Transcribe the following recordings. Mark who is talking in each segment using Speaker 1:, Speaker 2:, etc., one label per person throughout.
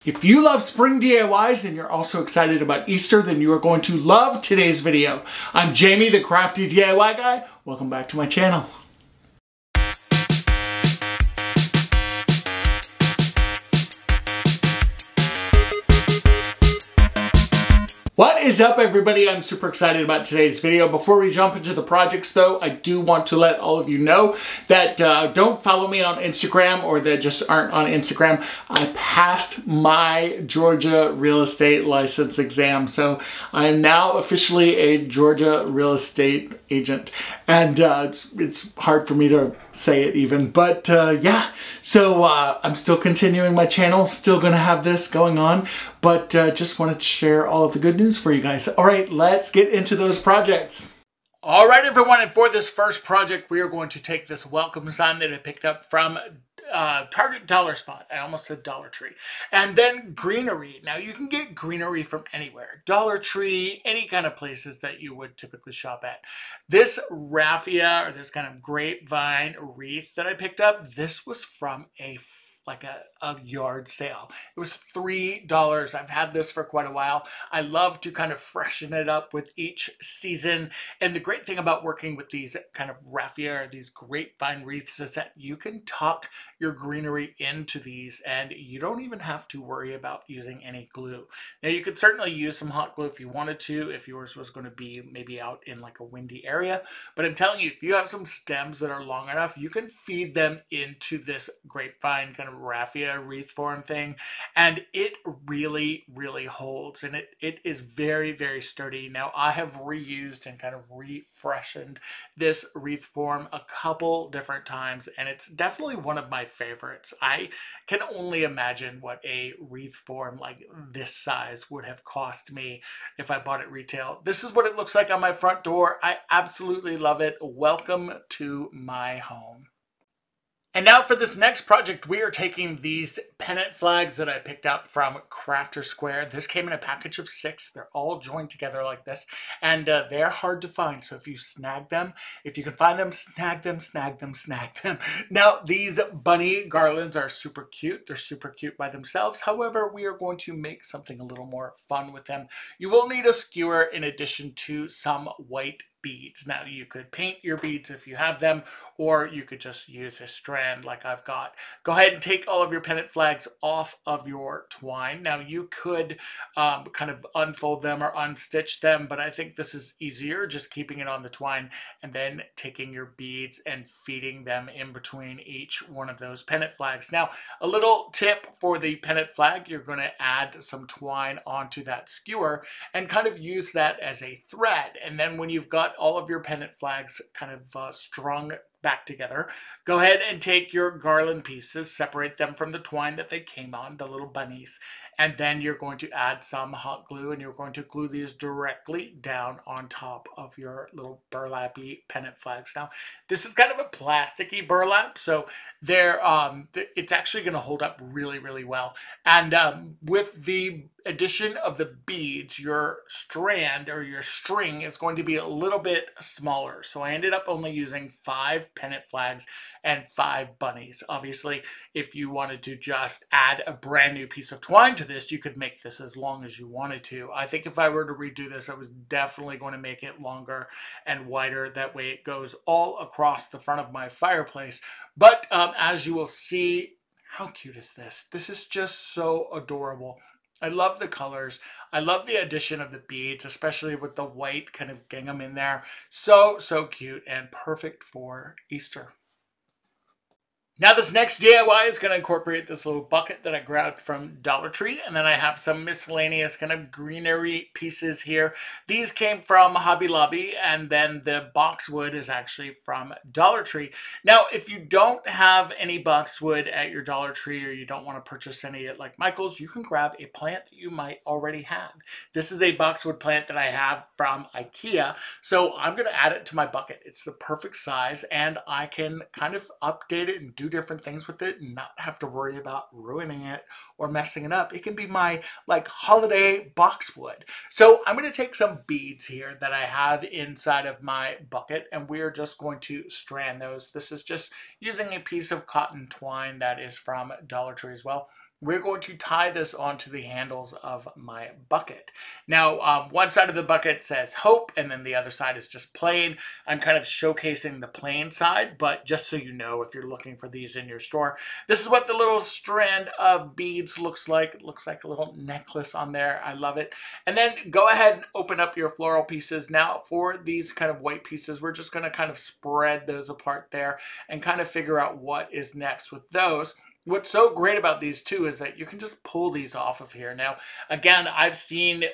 Speaker 1: If you love spring DIYs and you're also excited about Easter, then you are going to love today's video. I'm Jamie, the crafty DIY guy. Welcome back to my channel. What is up, everybody? I'm super excited about today's video. Before we jump into the projects though, I do want to let all of you know that don't follow me on Instagram or that just aren't on Instagram. I passed my Georgia real estate license exam, so I am now officially a Georgia real estate agent. And it's hard for me to say it even, but yeah. So I'm still continuing my channel, still gonna have this going on, but just wanted to share all of the good news for you guys. All right, let's get into those projects. All right, everyone, and for this first project, we are going to take this welcome sign that I picked up from Target Dollar Spot. I almost said Dollar Tree. And then greenery. Now, you can get greenery from anywhere. Dollar Tree, any kind of places that you would typically shop at. This raffia, or this kind of grapevine wreath that I picked up, this was from a yard sale. It was $3. I've had this for quite a while. I love to kind of freshen it up with each season. And the great thing about working with these kind of raffia or these grapevine wreaths is that you can tuck your greenery into these and you don't even have to worry about using any glue. Now, you could certainly use some hot glue if you wanted to, if yours was going to be maybe out in like a windy area. But I'm telling you, if you have some stems that are long enough, you can feed them into this grapevine kind of raffia wreath form thing, and it really holds, and it is very sturdy. Now, I have reused and kind of refreshened this wreath form a couple different times, and it's definitely one of my favorites. I can only imagine what a wreath form like this size would have cost me if I bought it retail. This is what it looks like on my front door. I absolutely love it. Welcome to my home. And now for this next project, we are taking these pennant flags that I picked up from Crafter Square. This came in a package of 6. They're all joined together like this, and they're hard to find. So if you snag them, if you can find them, snag them, snag them, snag them. Now, these bunny garlands are super cute. They're super cute by themselves. However, we are going to make something a little more fun with them. You will need a skewer in addition to some white beads. Now, you could paint your beads if you have them, or you could just use a strand like I've got. Go ahead and take all of your pennant flags off of your twine. Now, you could kind of unfold them or unstitch them, but I think this is easier, just keeping it on the twine and then taking your beads and feeding them in between each one of those pennant flags. Now, a little tip for the pennant flag, you're going to add some twine onto that skewer and kind of use that as a thread. And then when you've got all of your pennant flags kind of strung back together, go ahead and take your garland pieces, separate them from the twine that they came on, the little bunnies, and then you're going to add some hot glue and you're going to glue these directly down on top of your little burlappy pennant flags. Now, this is kind of a plasticky burlap, so it's actually going to hold up really well. And with the addition of the beads, your strand or your string is going to be a little bit smaller. So I ended up only using 5 pennant flags and 5 bunnies. Obviously, if you wanted to just add a brand new piece of twine to this, you could make this as long as you wanted to. I think if I were to redo this, I was definitely going to make it longer and wider. That way it goes all across the front of my fireplace. But as you will see, how cute is this? This is just so adorable. I love the colors. I love the addition of the beads, especially with the white kind of gingham in there. So cute and perfect for Easter. Now, this next DIY is going to incorporate this little bucket that I grabbed from Dollar Tree, and then I have some miscellaneous kind of greenery pieces here. These came from Hobby Lobby, and then the boxwood is actually from Dollar Tree. Now, if you don't have any boxwood at your Dollar Tree, or you don't want to purchase any at like Michael's, you can grab a plant that you might already have. This is a boxwood plant that I have from IKEA, so I'm going to add it to my bucket. It's the perfect size, and I can kind of update it and do different things with it and not have to worry about ruining it or messing it up. It can be my like holiday boxwood. So I'm going to take some beads here that I have inside of my bucket, and we're just going to strand those. This is just using a piece of cotton twine that is from Dollar Tree as well. we're going to tie this onto the handles of my bucket. Now, one side of the bucket says hope, and then the other side is just plain. I'm kind of showcasing the plain side, but just so you know, if you're looking for these in your store, this is what the little strand of beads looks like. It looks like a little necklace on there. I love it. And then go ahead and open up your floral pieces. Now, for these kind of white pieces, we're just going to kind of spread those apart there and kind of figure out what is next with those. What's so great about these too is that you can just pull these off of here. Now, again, I've seen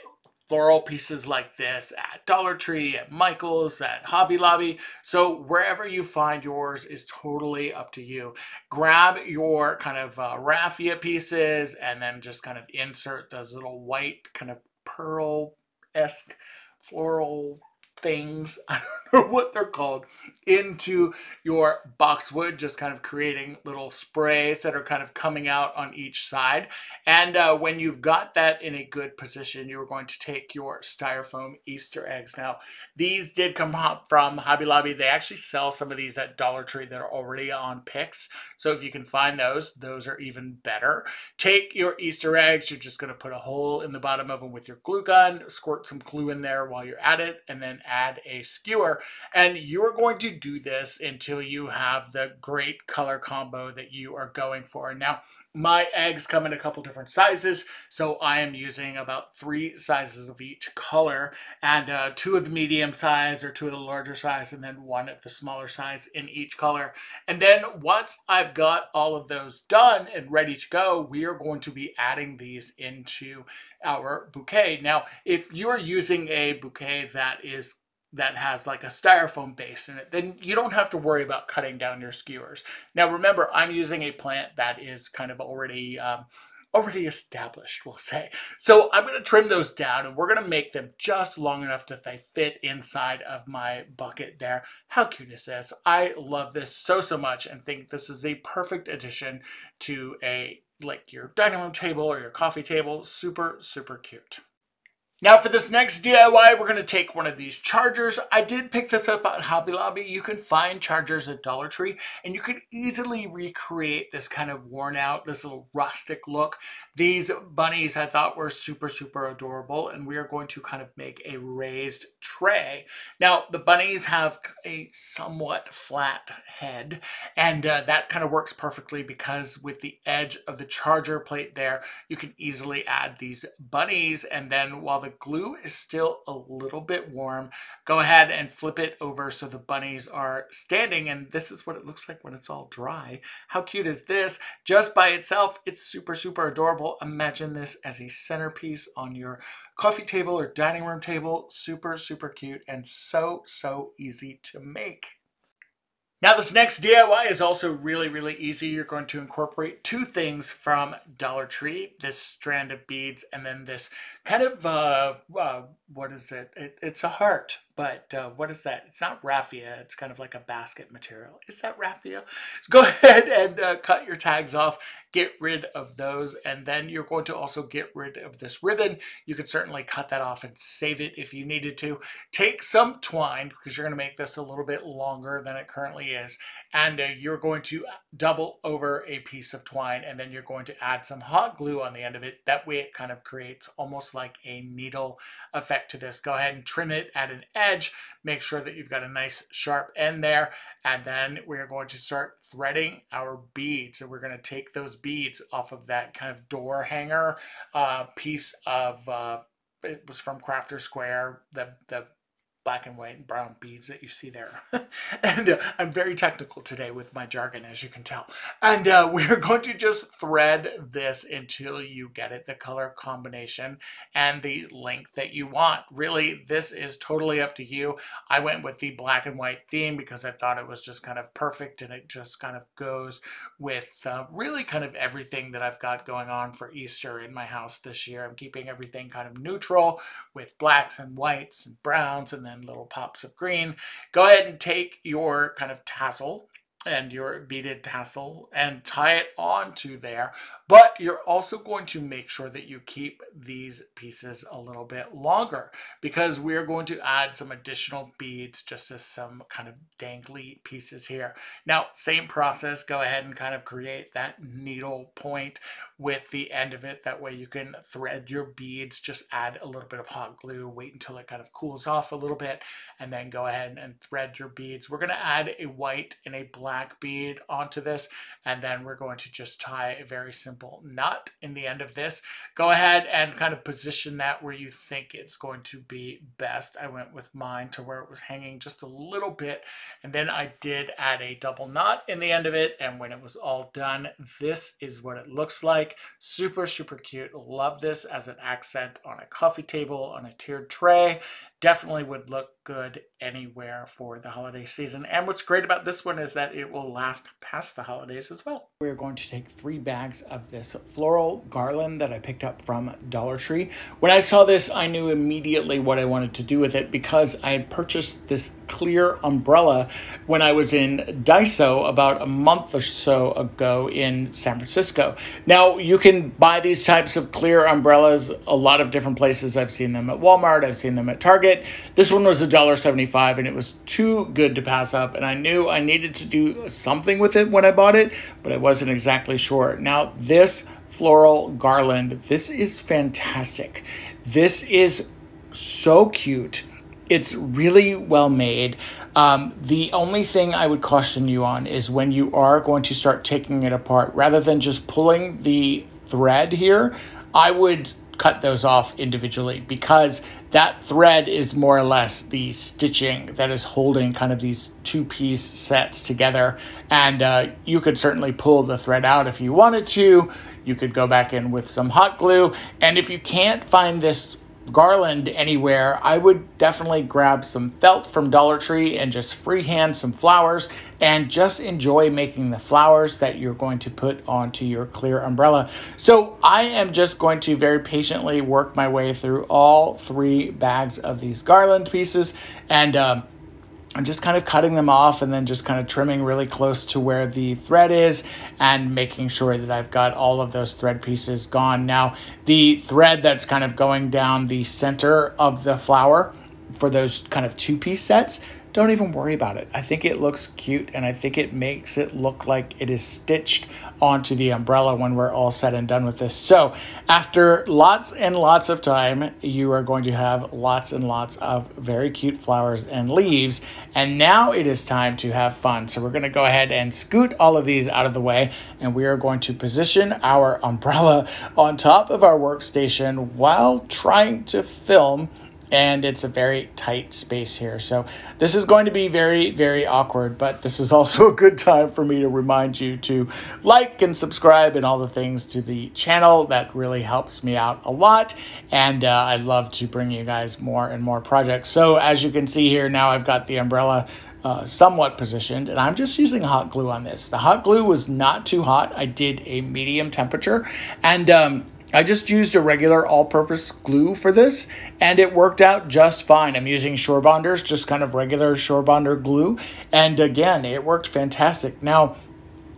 Speaker 1: floral pieces like this at Dollar Tree, at Michael's, at Hobby Lobby. So wherever you find yours is totally up to you. Grab your kind of raffia pieces and then just kind of insert those little white kind of pearl-esque floral things, I don't know what they're called, into your boxwood, just kind of creating little sprays that are kind of coming out on each side. And when you've got that in a good position, you're going to take your styrofoam Easter eggs. Now, these did come from Hobby Lobby. They actually sell some of these at Dollar Tree that are already on picks. So if you can find those are even better. Take your Easter eggs. You're just going to put a hole in the bottom of them with your glue gun, squirt some glue in there while you're at it, and then add a skewer. And you're going to do this until you have the great color combo that you are going for. Now, my eggs come in a couple different sizes, so I am using about 3 sizes of each color, and 2 of the medium size or 2 of the larger size, and then 1 of the smaller size in each color. And then once I've got all of those done and ready to go, we are going to be adding these into our bouquet. Now, if you're using a bouquet that has like a styrofoam base in it, then you don't have to worry about cutting down your skewers. Now remember, I'm using a plant that is kind of already established, we'll say. So I'm going to trim those down, and we're going to make them just long enough that they fit inside of my bucket there. How cute is this? I love this so much and think this is a perfect addition to like your dining room table or your coffee table. Super, super cute. Now for this next DIY, we're going to take one of these chargers. I did pick this up at Hobby Lobby. You can find chargers at Dollar Tree, and you can easily recreate this kind of worn out, this little rustic look. These bunnies I thought were super, super adorable, and we are going to kind of make a raised tray. Now the bunnies have a somewhat flat head, and that kind of works perfectly because with the edge of the charger plate there, you can easily add these bunnies, and then while the glue is still a little bit warm, go ahead and flip it over so the bunnies are standing, and this is what it looks like when it's all dry. How cute is this? Just by itself, it's super, super adorable. Imagine this as a centerpiece on your coffee table or dining room table. Super, super cute and so, so easy to make. Now this next DIY is also really, really easy. You're going to incorporate 2 things from Dollar Tree, this strand of beads, and then this kind of, what is it? It's a heart, but what is that? It's not raffia. It's kind of like a basket material. Is that raffia? So go ahead and cut your tags off, get rid of those, and then you're going to also get rid of this ribbon. You could certainly cut that off and save it if you needed to. Take some twine, because you're going to make this a little bit longer than it currently is, and you're going to double over a piece of twine, and then you're going to add some hot glue on the end of it. That way it kind of creates almost like a needle effect to this. Go ahead and trim it at an edge. Make sure that you've got a nice sharp end there, and then we're going to start threading our beads. So we're going to take those beads off of that kind of door hanger piece of, it was from Crafter Square, the black and white and brown beads that you see there. And I'm very technical today with my jargon, as you can tell. And we're going to just thread this until you get it, the color combination and the length that you want. Really, this is totally up to you. I went with the black and white theme because I thought it was just kind of perfect, and it just kind of goes with really kind of everything that I've got going on for Easter in my house this year. I'm keeping everything kind of neutral with blacks and whites and browns, and then little pops of green. Go ahead and take your kind of tassel and your beaded tassel and tie it onto there, but you're also going to make sure that you keep these pieces a little bit longer, because we're going to add some additional beads just as some kind of dangly pieces here. Now, same process, go ahead and kind of create that needle point with the end of it. That way you can thread your beads, just add a little bit of hot glue, wait until it kind of cools off a little bit, and then go ahead and thread your beads. We're going to add a white and a black bead onto this, and then we're going to just tie a very simple knot in the end of this. Go ahead and kind of position that where you think it's going to be best. I went with mine to where it was hanging just a little bit, and then I did add a double knot in the end of it, and when it was all done, this is what it looks like. Super, super cute. Love this as an accent on a coffee table, on a tiered tray. Definitely would look good anywhere for the holiday season. And what's great about this one is that it will last past the holidays as well. We're going to take 3 bags of this floral garland that I picked up from Dollar Tree. When I saw this, I knew immediately what I wanted to do with it because I had purchased this clear umbrella when I was in DIYS about a month or so ago in San Francisco. Now, you can buy these types of clear umbrellas a lot of different places. I've seen them at Walmart. I've seen them at Target. This one was $1.75 and it was too good to pass up. And I knew I needed to do something with it when I bought it, but I wasn't exactly sure. Now, this floral garland, this is fantastic. This is so cute. It's really well made. The only thing I would caution you on is when you are going to start taking it apart, rather than just pulling the thread here, I would cut those off individually because that thread is more or less the stitching that is holding kind of these 2-piece sets together. And you could certainly pull the thread out if you wanted to. You could go back in with some hot glue. And if you can't find this garland anywhere, I would definitely grab some felt from Dollar Tree and just freehand some flowers and just enjoy making the flowers that you're going to put onto your clear umbrella. So I am just going to very patiently work my way through all 3 bags of these garland pieces, and I'm just kind of cutting them off and then just kind of trimming really close to where the thread is and making sure that I've got all of those thread pieces gone. Now, the thread that's kind of going down the center of the flower for those kind of 2-piece sets, don't even worry about it. I think it looks cute and I think it makes it look like it is stitched onto the umbrella when we're all said and done with this. So after lots and lots of time, you are going to have lots and lots of very cute flowers and leaves. And now it is time to have fun. So we're going to go ahead and scoot all of these out of the way, and we are going to position our umbrella on top of our workstation while trying to film. And it's a very tight space here. So this is going to be very, very awkward, but this is also a good time for me to remind you to like and subscribe and all the things to the channel. That really helps me out a lot. And I'd love to bring you guys more and more projects. So as you can see here, now I've got the umbrella somewhat positioned, and I'm just using hot glue on this. The hot glue was not too hot. I did a medium temperature, and I just used a regular all-purpose glue for this, and it worked out just fine. I'm using Shore Bonders, just kind of regular Shore Bonder glue, and again, it worked fantastic. Now,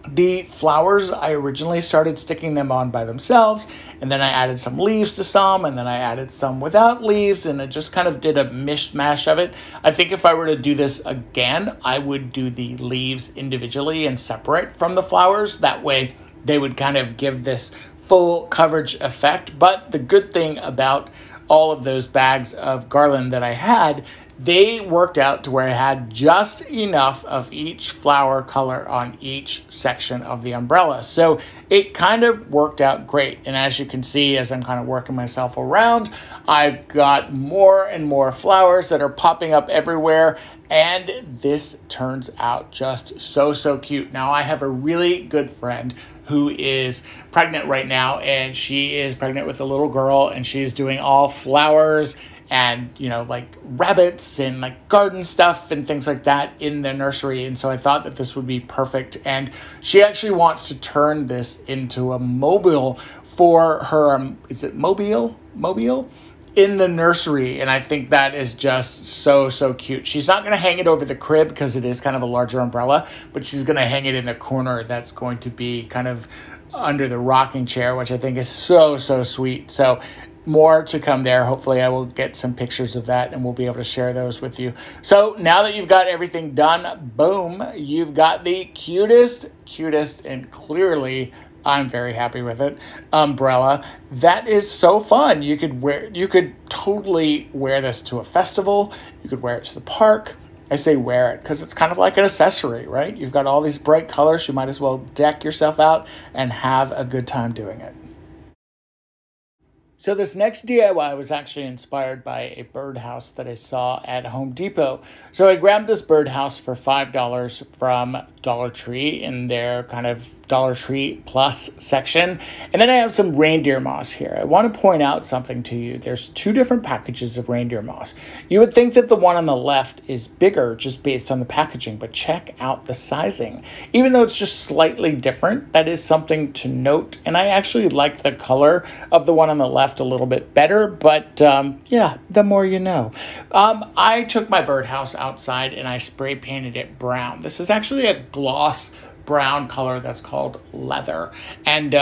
Speaker 1: the flowers, I originally started sticking them on by themselves, and then I added some leaves to some, and then I added some without leaves, and it just kind of did a mishmash of it. I think if I were to do this again, I would do the leaves individually and separate from the flowers. That way, they would kind of give this full coverage effect. But the good thing about all of those bags of garland that I had, they worked out to where I had just enough of each flower color on each section of the umbrella. So it kind of worked out great. And as you can see, as I'm kind of working myself around, I've got more and more flowers that are popping up everywhere. And this turns out just so, so cute. Now, I have a really good friend who is pregnant right now, and she is pregnant with a little girl, and she's doing all flowers and, you know, like rabbits and like garden stuff and things like that in the nursery. And so I thought that this would be perfect. And she actually wants to turn this into a mobile for her, is it mobile? In the nursery, and I think that is just so, so cute. She's not going to hang it over the crib because it is kind of a larger umbrella, but she's going to hang it in the corner that's going to be kind of under the rocking chair, which I think is so, so sweet. So more to come there. Hopefully I will get some pictures of that and we'll be able to share those with you. So now that you've got everything done, boom, you've got the cutest, and clearly I'm very happy with it. Umbrella. That is so fun. You could totally wear this to a festival. You could wear it to the park. I say wear it because it's kind of like an accessory, right? You've got all these bright colors. You might as well deck yourself out and have a good time doing it. So this next DIY was actually inspired by a birdhouse that I saw at Home Depot. So I grabbed this birdhouse for $5 from Dollar Tree in their kind of Dollar Tree Plus section. And then I have some reindeer moss here. I want to point out something to you. There's two different packages of reindeer moss. You would think that the one on the left is bigger just based on the packaging, but check out the sizing. Even though it's just slightly different, that is something to note. And I actually like the color of the one on the left a little bit better, but yeah, the more you know. I took my birdhouse outside and I spray painted it brown. This is actually a gloss brown color that's called leather. And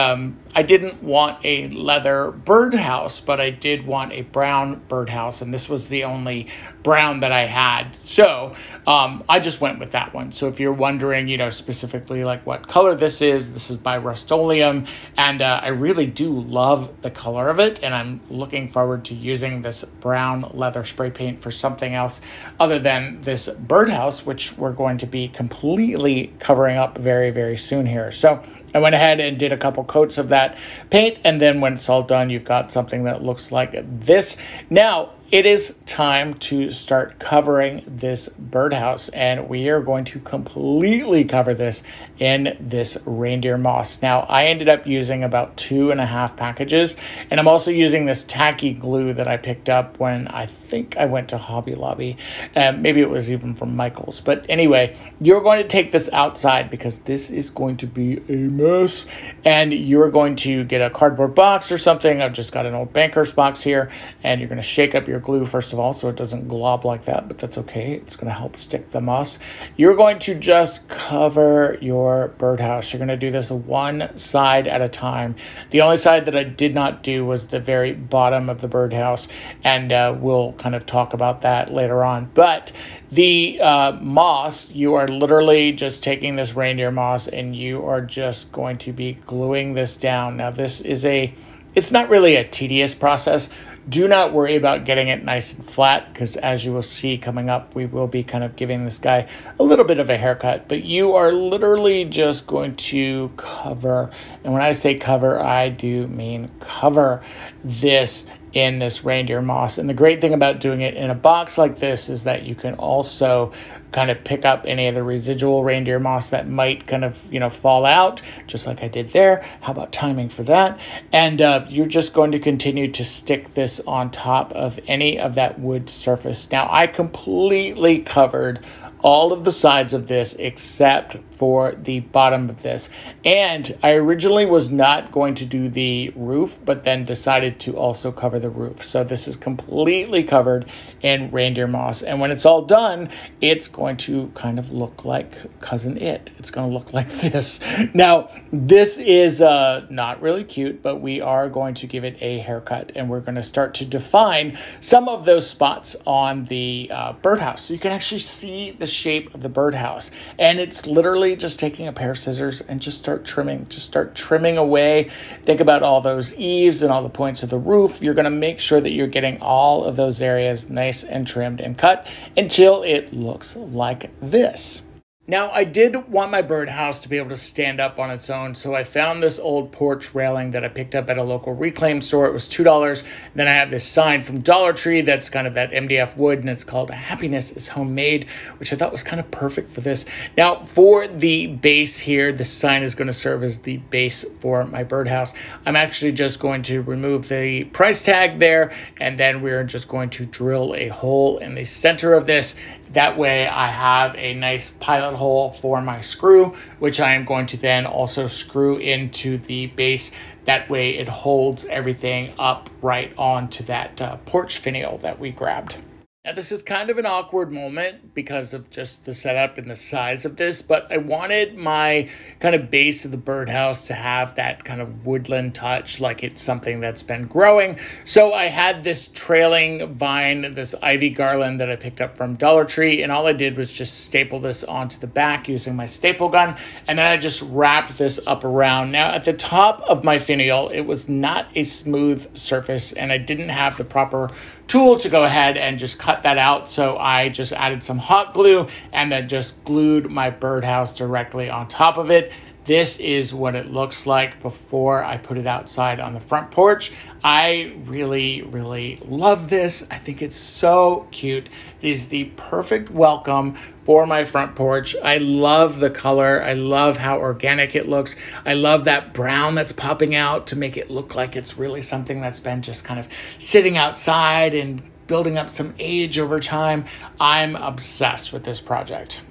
Speaker 1: I didn't want a leather birdhouse, but I did want a brown birdhouse, and this was the only brown that I had. So I just went with that one. So if you're wondering, you know, specifically like what color this is by Rust-Oleum, and I really do love the color of it, and I'm looking forward to using this brown leather spray paint for something else other than this birdhouse, which we're going to be completely covering up very, very soon here. So I went ahead and did a couple coats of that paint, and then when it's all done, you've got something that looks like this. Now, it is time to start covering this birdhouse, and we are going to completely cover this in this reindeer moss. Now, I ended up using about 2.5 packages, and I'm also using this tacky glue that I picked up when I think I went to Hobby Lobby, and maybe it was even from Michael's. But anyway, you're going to take this outside because this is going to be a mess, and you're going to get a cardboard box or something. I've just got an old banker's box here, and you're going to shake up your glue first of all so it doesn't glob like that, but that's okay. It's going to help stick the moss. You're going to just cover your birdhouse. You're going to do this one side at a time. The only side that I did not do was the very bottom of the birdhouse, and we'll kind of talk about that later on. But the moss, you are literally just taking this reindeer moss and you are just going to be gluing this down. Now this is it's not really a tedious process. Do not worry about getting it nice and flat, because as you will see coming up, we will be kind of giving this guy a little bit of a haircut, but you are literally just going to cover, and when I say cover, I do mean cover this in this reindeer moss. And the great thing about doing it in a box like this is that you can also kind of pick up any of the residual reindeer moss that might kind of, you know, fall out, just like I did there. How about timing for that? And you're just going to continue to stick this on top of any of that wood surface. Now, I completely covered all of the sides of this except for the bottom of this. And I originally was not going to do the roof, but then decided to also cover the roof. So this is completely covered in reindeer moss. And when it's all done, it's going to kind of look like Cousin It. It's going to look like this. Now, this is not really cute, but we are going to give it a haircut, and we're going to start to define some of those spots on the birdhouse. So you can actually see the shape of the birdhouse, and it's literally just taking a pair of scissors and just start trimming away. Think about all those eaves and all the points of the roof. You're going to make sure that you're getting all of those areas nice and trimmed and cut until it looks like this. Now, I did want my birdhouse to be able to stand up on its own, so I found this old porch railing that I picked up at a local reclaim store. It was $2. Then I have this sign from Dollar Tree that's kind of that MDF wood, and it's called Happiness is Homemade, which I thought was kind of perfect for this. Now, for the base here, the sign is going to serve as the base for my birdhouse. I'm actually just going to remove the price tag there, and then we're just going to drill a hole in the center of this. That way I have a nice pilot hole for my screw, which I am going to then also screw into the base. That way it holds everything up right onto that porch finial that we grabbed. Now, this is kind of an awkward moment because of just the setup and the size of this, but I wanted my kind of base of the birdhouse to have that kind of woodland touch, like it's something that's been growing. So I had this trailing vine, this ivy garland that I picked up from Dollar Tree, and all I did was just staple this onto the back using my staple gun, and then I just wrapped this up around. Now, at the top of my finial, it was not a smooth surface, and I didn't have the proper tool to go ahead and just cut that out. So I just added some hot glue and then just glued my birdhouse directly on top of it. This is what it looks like before I put it outside on the front porch. I really, really love this. I think it's so cute. It is the perfect welcome for my front porch. I love the color. I love how organic it looks. I love that brown that's popping out to make it look like it's really something that's been just kind of sitting outside and building up some age over time. I'm obsessed with this project.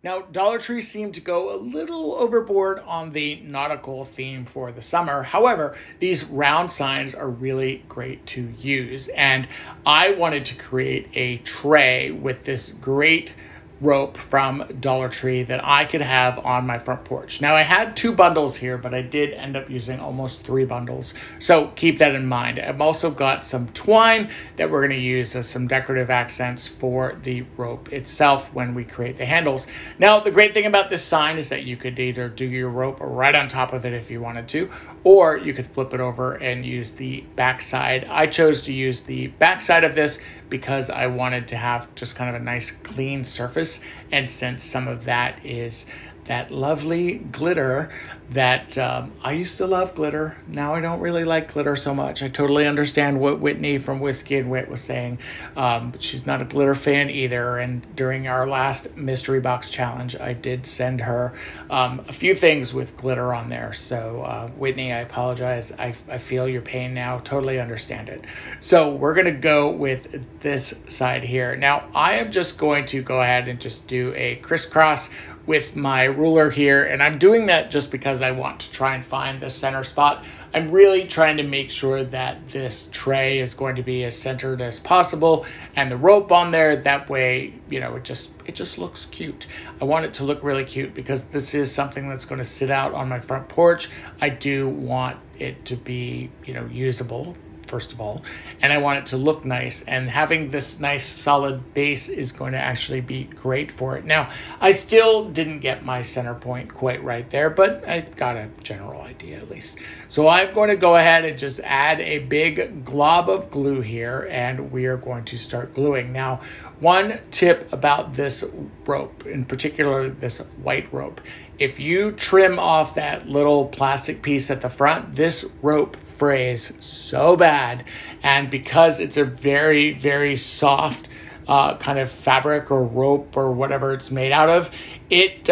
Speaker 1: Now, Dollar Tree seemed to go a little overboard on the nautical theme for the summer. However, these round signs are really great to use. And I wanted to create a tray with this great rope from Dollar Tree that I could have on my front porch. Now, I had 2 bundles here, but I did end up using almost 3 bundles. So keep that in mind. I've also got some twine that we're going to use as some decorative accents for the rope itself when we create the handles. Now, the great thing about this sign is that you could either do your rope right on top of it if you wanted to, or you could flip it over and use the back side. I chose to use the back side of this because I wanted to have just kind of a nice clean surface. And since some of that is that lovely glitter that I used to love glitter. Now I don't really like glitter so much. I totally understand what Whitney from Whiskey and Wit was saying, but she's not a glitter fan either. And during our last mystery box challenge, I did send her a few things with glitter on there. So Whitney, I apologize. I feel your pain now. Totally understand it. So we're gonna go with this side here. Now I am just going to go ahead and just do a crisscross with my ruler here, and I'm doing that just because I want to try and find the center spot. I'm really trying to make sure that this tray is going to be as centered as possible, and the rope on there, that way, you know, it just looks cute. I want it to look really cute because this is something that's going to sit out on my front porch. I do want it to be, you know, usable, first of all, and I want it to look nice, and having this nice solid base is going to actually be great for it. Now, I still didn't get my center point quite right there, but I got a general idea at least. So I'm going to go ahead and just add a big glob of glue here, and we are going to start gluing. Now, one tip about this rope, in particular this white rope, if you trim off that little plastic piece at the front, this rope frays so bad. And because it's a very, very soft kind of fabric or rope or whatever it's made out of, it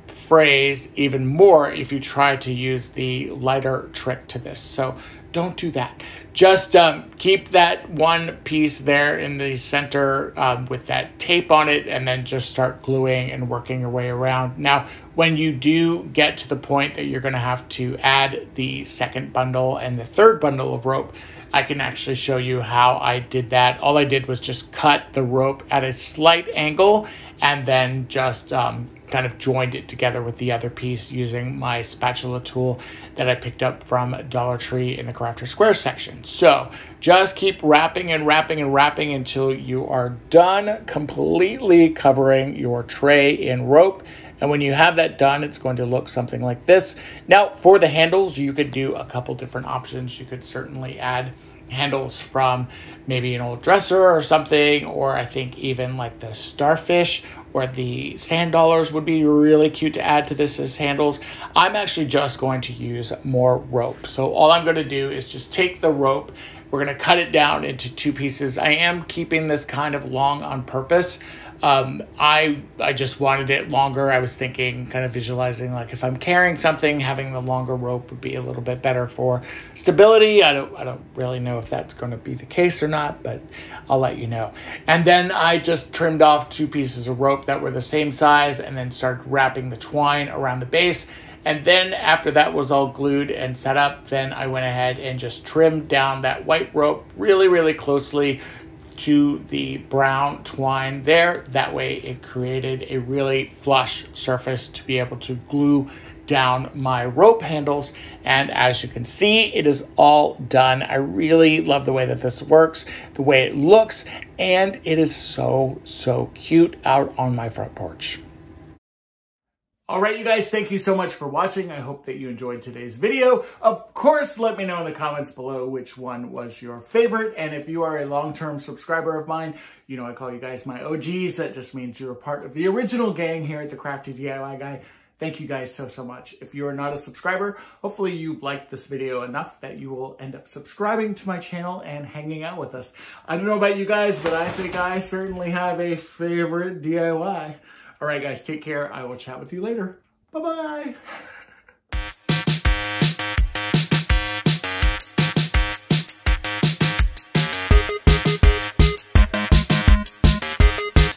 Speaker 1: frays even more if you try to use the lighter trick to this. So don't do that. Just keep that one piece there in the center with that tape on it, and then just start gluing and working your way around. Now, when you do get to the point that you're going to have to add the second bundle and the third bundle of rope, I can actually show you how I did that. All I did was just cut the rope at a slight angle and then just kind of joined it together with the other piece using my spatula tool that I picked up from Dollar Tree in the Crafter Square section. So just keep wrapping and wrapping and wrapping until you are done completely covering your tray in rope. And when you have that done, it's going to look something like this. Now, for the handles, you could do a couple different options. You could certainly add handles from maybe an old dresser or something, or I think even like the starfish or the sand dollars would be really cute to add to this as handles. I'm actually just going to use more rope. So all I'm going to do is just take the rope. We're going to cut it down into 2 pieces. I am keeping this kind of long on purpose. I just wanted it longer. I was thinking, kind of visualizing, like if I'm carrying something, having the longer rope would be a little bit better for stability. I don't really know if that's going to be the case or not, but I'll let you know. And then I just trimmed off 2 pieces of rope that were the same size, and then started wrapping the twine around the base. And then after that was all glued and set up, then I went ahead and just trimmed down that white rope really, really closely to the brown twine there. That way it created a really flush surface to be able to glue down my rope handles. And as you can see, it is all done. I really love the way that this works, the way it looks, and it is so, so cute out on my front porch. All right, you guys, thank you so much for watching. I hope that you enjoyed today's video. Of course, let me know in the comments below which one was your favorite. And if you are a long-term subscriber of mine, you know I call you guys my OGs. That just means you're a part of the original gang here at the Crafty DIY Guy. Thank you guys so, so much. If you are not a subscriber, hopefully you liked this video enough that you will end up subscribing to my channel and hanging out with us. I don't know about you guys, but I think I certainly have a favorite DIY. All right, guys, take care. I will chat with you later. Bye-bye.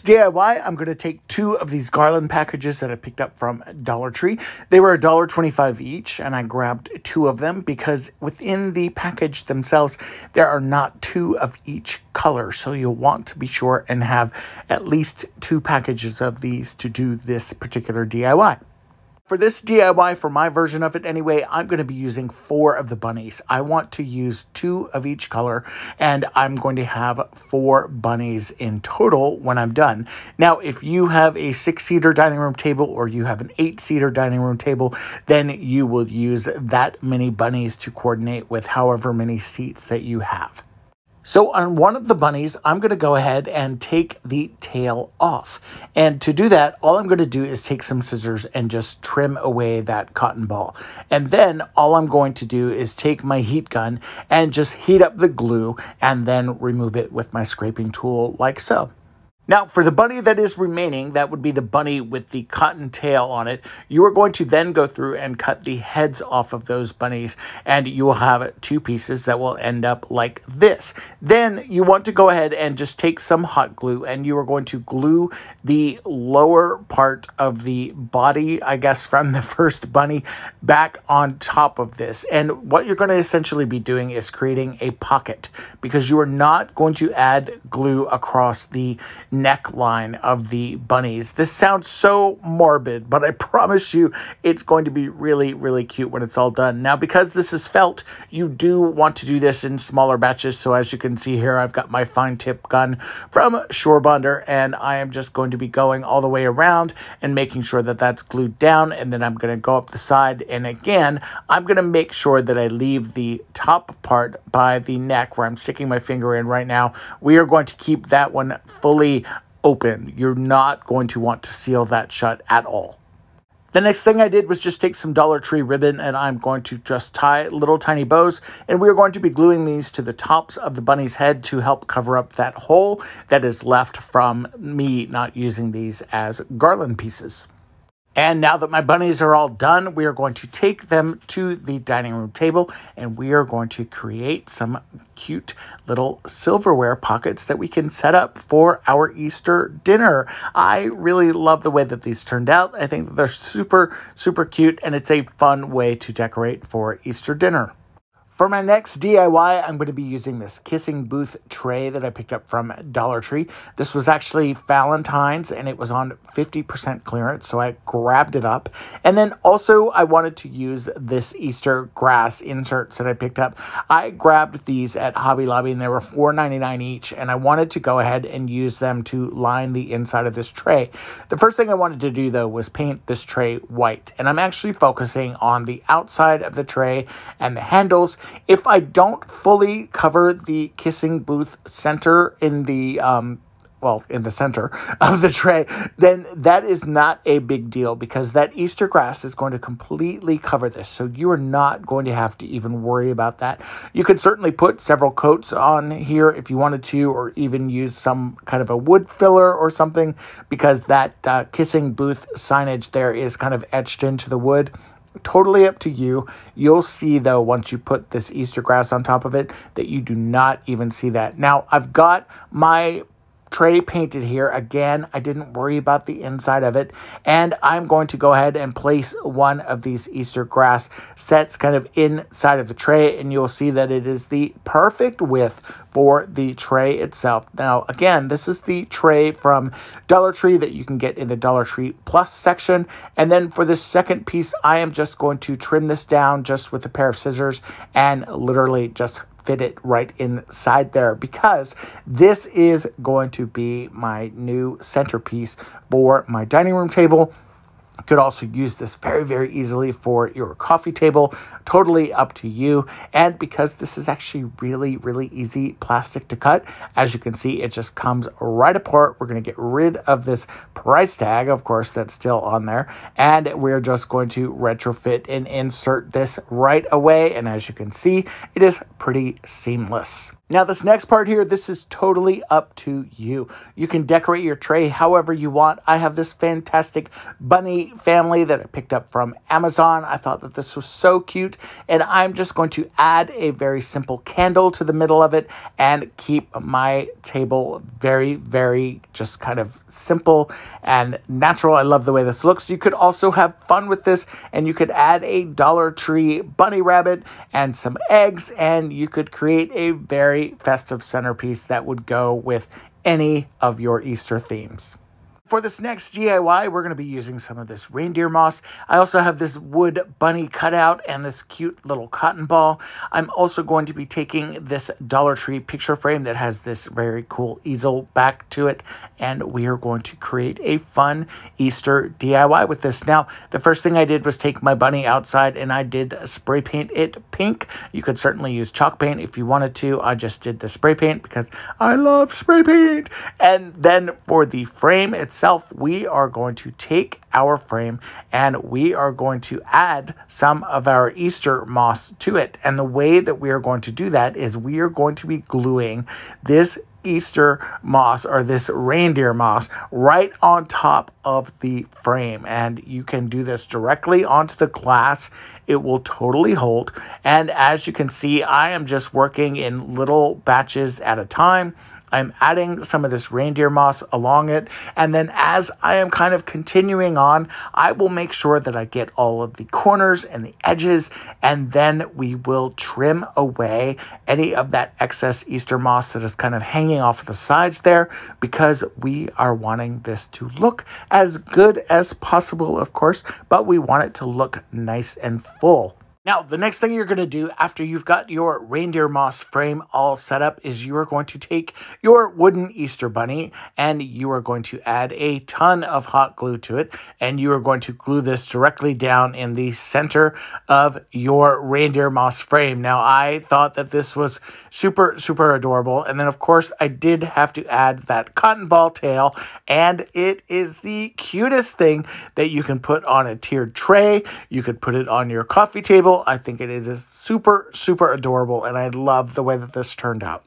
Speaker 1: DIY, I'm going to take 2 of these garland packages that I picked up from Dollar Tree. They were $1.25 each, and I grabbed 2 of them because within the package themselves, there are not 2 of each color. So you'll want to be sure and have at least 2 packages of these to do this particular DIY. For this DIY, for my version of it anyway, I'm going to be using 4 of the bunnies. I want to use 2 of each color, and I'm going to have 4 bunnies in total when I'm done. Now, if you have a 6-seater dining room table or you have an 8-seater dining room table, then you will use that many bunnies to coordinate with however many seats that you have. So on one of the bunnies, I'm going to go ahead and take the tail off. And to do that, all I'm going to do is take some scissors and just trim away that cotton ball. And then all I'm going to do is take my heat gun and just heat up the glue and then remove it with my scraping tool like so. Now, for the bunny that is remaining, that would be the bunny with the cotton tail on it, you are going to then go through and cut the heads off of those bunnies, and you will have 2 pieces that will end up like this. Then you want to go ahead and just take some hot glue, and you are going to glue the lower part of the body, I guess, from the first bunny back on top of this. And what you're going to essentially be doing is creating a pocket, because you are not going to add glue across the neckline of the bunnies. This sounds so morbid, but I promise you it's going to be really, really cute when it's all done. Now, because this is felt, you do want to do this in smaller batches. So as you can see here, I've got my fine tip gun from Shore Bonder, and I am just going to be going all the way around and making sure that that's glued down. And then I'm going to go up the side. And again, I'm going to make sure that I leave the top part by the neck where I'm sticking my finger in right now. We are going to keep that one fully open. You're not going to want to seal that shut at all. The next thing I did was just take some Dollar Tree ribbon, and I'm going to just tie little tiny bows, and we're going to be gluing these to the tops of the bunny's head to help cover up that hole that is left from me not using these as garland pieces. And now that my bunnies are all done, we are going to take them to the dining room table, and we are going to create some cute little silverware pockets that we can set up for our Easter dinner. I really love the way that these turned out. I think that they're super, super cute, and it's a fun way to decorate for Easter dinner. For my next DIY, I'm going to be using this kissing booth tray that I picked up from Dollar Tree. This was actually Valentine's, and it was on 50% clearance, so I grabbed it up. And then also, I wanted to use this Easter grass inserts that I picked up. I grabbed these at Hobby Lobby, and they were $4.99 each, and I wanted to go ahead and use them to line the inside of this tray. The first thing I wanted to do, though, was paint this tray white, and I'm actually focusing on the outside of the tray and the handles. If I don't fully cover the kissing booth center in the, in the center of the tray, then that is not a big deal because that Easter grass is going to completely cover this. So you are not going to have to even worry about that. You could certainly put several coats on here if you wanted to, or even use some kind of a wood filler or something, because that kissing booth signage there is kind of etched into the wood. Totally up to you. You'll see, though, once you put this Easter grass on top of it, that you do not even see that. Now, I've got my tray painted here. Again, I didn't worry about the inside of it. And I'm going to go ahead and place one of these Easter grass sets kind of inside of the tray, and you'll see that it is the perfect width for the tray itself. Now, again, this is the tray from Dollar Tree that you can get in the Dollar Tree Plus section. And then for this second piece, I am just going to trim this down just with a pair of scissors and literally just fit it right inside there, because this is going to be my new centerpiece for my dining room table. You could also use this very, very easily for your coffee table. Totally up to you. And because this is actually really, really easy plastic to cut, as you can see, it just comes right apart. We're going to get rid of this price tag, of course, that's still on there. And we're just going to retrofit and insert this right away. And as you can see, it is pretty seamless. Now, this next part here, this is totally up to you. You can decorate your tray however you want. I have this fantastic bunny family that I picked up from Amazon. I thought that this was so cute, and I'm just going to add a very simple candle to the middle of it and keep my table very, very just kind of simple and natural. I love the way this looks. You could also have fun with this, and you could add a Dollar Tree bunny rabbit and some eggs, and you could create a very festive centerpiece that would go with any of your Easter themes. For this next DIY, we're going to be using some of this reindeer moss. I also have this wood bunny cutout and this cute little cotton ball. I'm also going to be taking this Dollar Tree picture frame that has this very cool easel back to it, and we are going to create a fun Easter DIY with this. Now, the first thing I did was take my bunny outside and I did spray paint it pink. You could certainly use chalk paint if you wanted to. I just did the spray paint because I love spray paint. And then for the frame itself, we are going to take our frame and we are going to add some of our Easter moss to it. And the way that we are going to do that is we are going to be gluing this Easter moss, or this reindeer moss, right on top of the frame. And you can do this directly onto the glass. It will totally hold. And as you can see, I am just working in little batches at a time. I'm adding some of this reindeer moss along it, and then as I am kind of continuing on, I will make sure that I get all of the corners and the edges, and then we will trim away any of that excess Easter moss that is kind of hanging off the sides there, because we are wanting this to look as good as possible, of course, but we want it to look nice and full. Now, the next thing you're going to do after you've got your reindeer moss frame all set up is you are going to take your wooden Easter bunny and you are going to add a ton of hot glue to it, and you are going to glue this directly down in the center of your reindeer moss frame. Now, I thought that this was super, super adorable, and then of course I did have to add that cotton ball tail, and it is the cutest thing that you can put on a tiered tray. You could put it on your coffee table. I think it is super, super adorable, and I love the way that this turned out.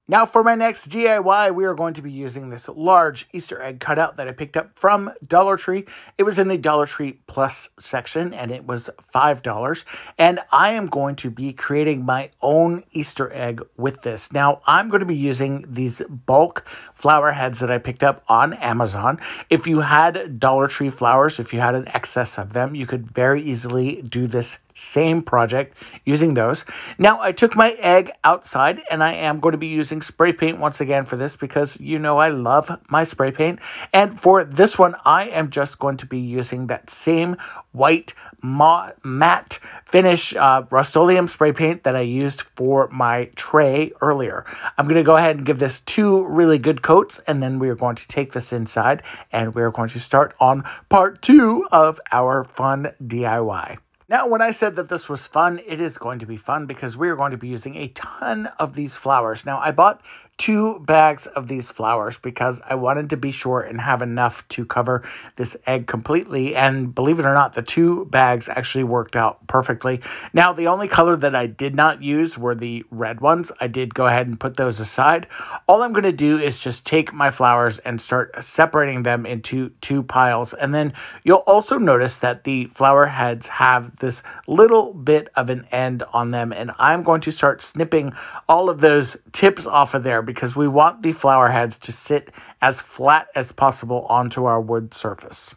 Speaker 1: Now for my next DIY, we are going to be using this large Easter egg cutout that I picked up from Dollar Tree. It was in the Dollar Tree Plus section, and it was $5. And I am going to be creating my own Easter egg with this. Now, I'm going to be using these bulk flower heads that I picked up on Amazon. If you had Dollar Tree flowers, if you had an excess of them, you could very easily do this same project using those. Now, I took my egg outside, and I am going to be using spray paint once again for this, because you know I love my spray paint. And for this one, I am just going to be using that same white matte finish Rust-Oleum spray paint that I used for my tray earlier. I'm going to go ahead and give this 2 really good coats, and then we are going to take this inside, and we're going to start on part 2 of our fun DIY. Now, when I said that this was fun, it is going to be fun because we are going to be using a ton of these flowers. Now, I bought 2 bags of these flowers because I wanted to be sure and have enough to cover this egg completely. And believe it or not, the 2 bags actually worked out perfectly. Now, the only color that I did not use were the red ones. I did go ahead and put those aside. All I'm going to do is just take my flowers and start separating them into 2 piles. And then you'll also notice that the flower heads have this little bit of an end on them. And I'm going to start snipping all of those tips off of there, because we want the flower heads to sit as flat as possible onto our wood surface.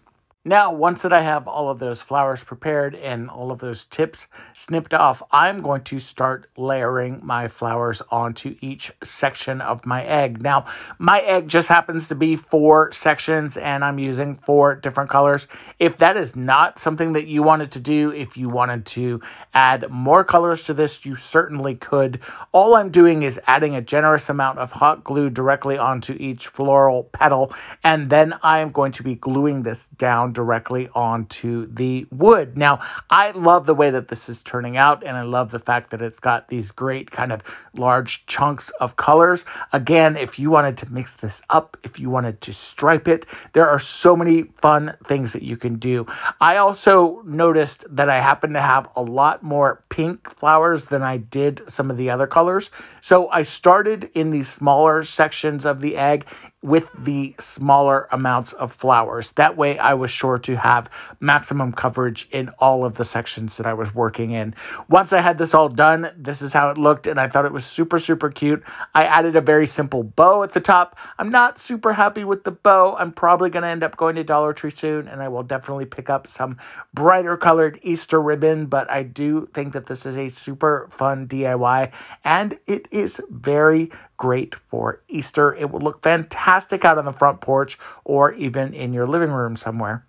Speaker 1: Now, once that I have all of those flowers prepared and all of those tips snipped off, I'm going to start layering my flowers onto each section of my egg. Now, my egg just happens to be 4 sections and I'm using 4 different colors. If that is not something that you wanted to do, if you wanted to add more colors to this, you certainly could. All I'm doing is adding a generous amount of hot glue directly onto each floral petal, and then I am going to be gluing this down directly onto the wood. Now, I love the way that this is turning out, and I love the fact that it's got these great kind of large chunks of colors. Again, if you wanted to mix this up, if you wanted to stripe it, there are so many fun things that you can do. I also noticed that I happen to have a lot more pink flowers than I did some of the other colors. So I started in the smaller sections of the egg with the smaller amounts of flowers. That way I was sure to have maximum coverage in all of the sections that I was working in. Once I had this all done, this is how it looked, and I thought it was super, super cute. I added a very simple bow at the top. I'm not super happy with the bow. I'm probably going to end up going to Dollar Tree soon, and I will definitely pick up some brighter colored Easter ribbon, but I do think that this is a super fun DIY, and it is very great for Easter. It will look fantastic out on the front porch or even in your living room somewhere.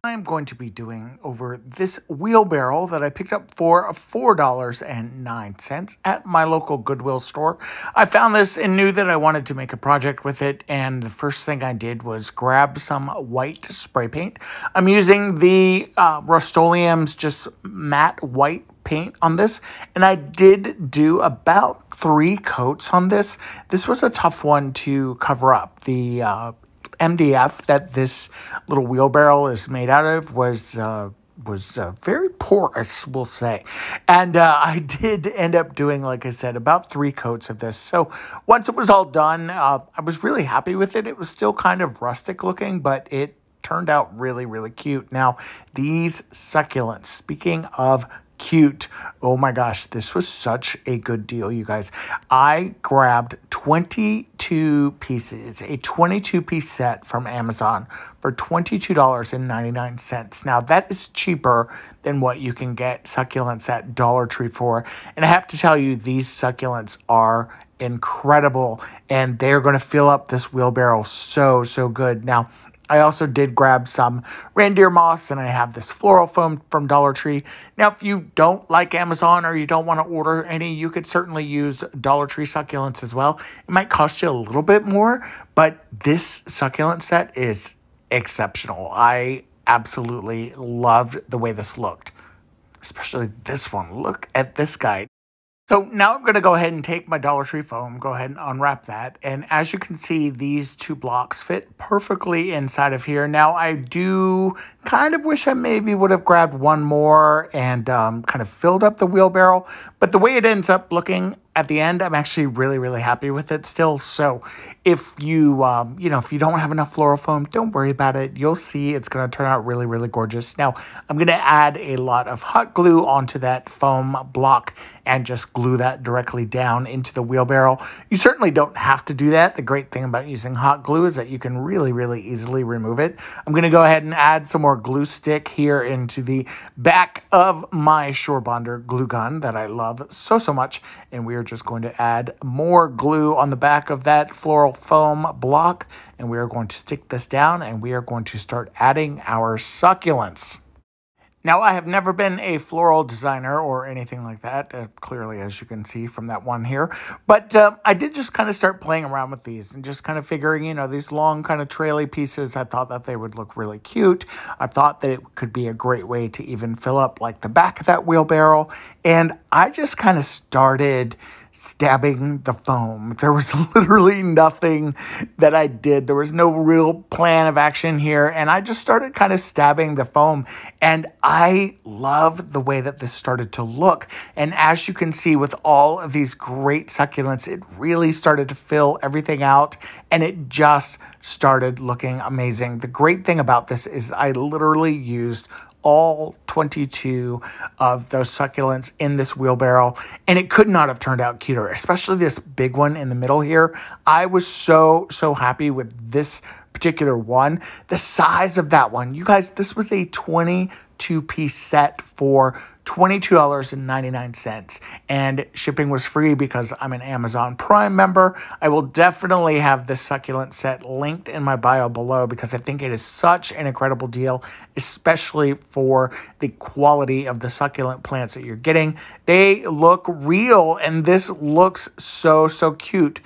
Speaker 1: I'm going to be doing over this wheelbarrow that I picked up for $4.09 at my local Goodwill store. I found this and knew that I wanted to make a project with it, and the first thing I did was grab some white spray paint. I'm using the Rust-Oleum's just matte white paint on this, and I did do about 3 coats on this. This was a tough one to cover up. The MDF that this little wheelbarrow is made out of was very porous, we'll say. And I did end up doing, like I said, about 3 coats of this. So once it was all done, I was really happy with it. It was still kind of rustic looking, but it turned out really, really cute. Now, these succulents, speaking of cute, oh my gosh, this was such a good deal, you guys. I grabbed 22 pieces, a 22-piece set from Amazon for $22.99. Now, that is cheaper than what you can get succulents at Dollar Tree for. And I have to tell you, these succulents are incredible, and they're going to fill up this wheelbarrow so, so good. Now, I also did grab some reindeer moss, and I have this floral foam from Dollar Tree. Now, if you don't like Amazon or you don't want to order any, you could certainly use Dollar Tree succulents as well. It might cost you a little bit more, but this succulent set is exceptional. I absolutely loved the way this looked, especially this one. Look at this guy. So now I'm going to go ahead and take my Dollar Tree foam, go ahead and unwrap that. And as you can see, these 2 blocks fit perfectly inside of here. Now, I do kind of wish I maybe would have grabbed one more and kind of filled up the wheelbarrow. But the way it ends up looking at the end, I'm actually really, really happy with it still. So if you, if you don't have enough floral foam, don't worry about it. You'll see it's going to turn out really, really gorgeous. Now, I'm going to add a lot of hot glue onto that foam block and just glue that directly down into the wheelbarrow. You certainly don't have to do that. The great thing about using hot glue is that you can really, really easily remove it. I'm going to go ahead and add some more glue stick here into the back of my Shore Bonder glue gun that I love so, so much. And we are just going to add more glue on the back of that floral foam block. And we are going to stick this down, and we are going to start adding our succulents. Now, I have never been a floral designer or anything like that, clearly, as you can see from that one here. But I did just kind of start playing around with these and just kind of figuring, these long kind of traily pieces, I thought that they would look really cute. I thought that it could be a great way to even fill up like the back of that wheelbarrow. And I just kind of started stabbing the foam. There was literally nothing that I did. There was no real plan of action here. And I just started kind of stabbing the foam. And I love the way that this started to look. And as you can see with all of these great succulents, it really started to fill everything out. And it just started looking amazing. The great thing about this is I literally used all 22 of those succulents in this wheelbarrow, and it could not have turned out cuter, especially this big one in the middle here. I was so happy with this particular one. The size of that one, you guys, this was a 22-piece set for $22.99, and shipping was free because I'm an Amazon Prime member. I will definitely have this succulent set linked in my bio below because I think it is such an incredible deal, especially for the quality of the succulent plants that you're getting. They look real, and this looks so cute.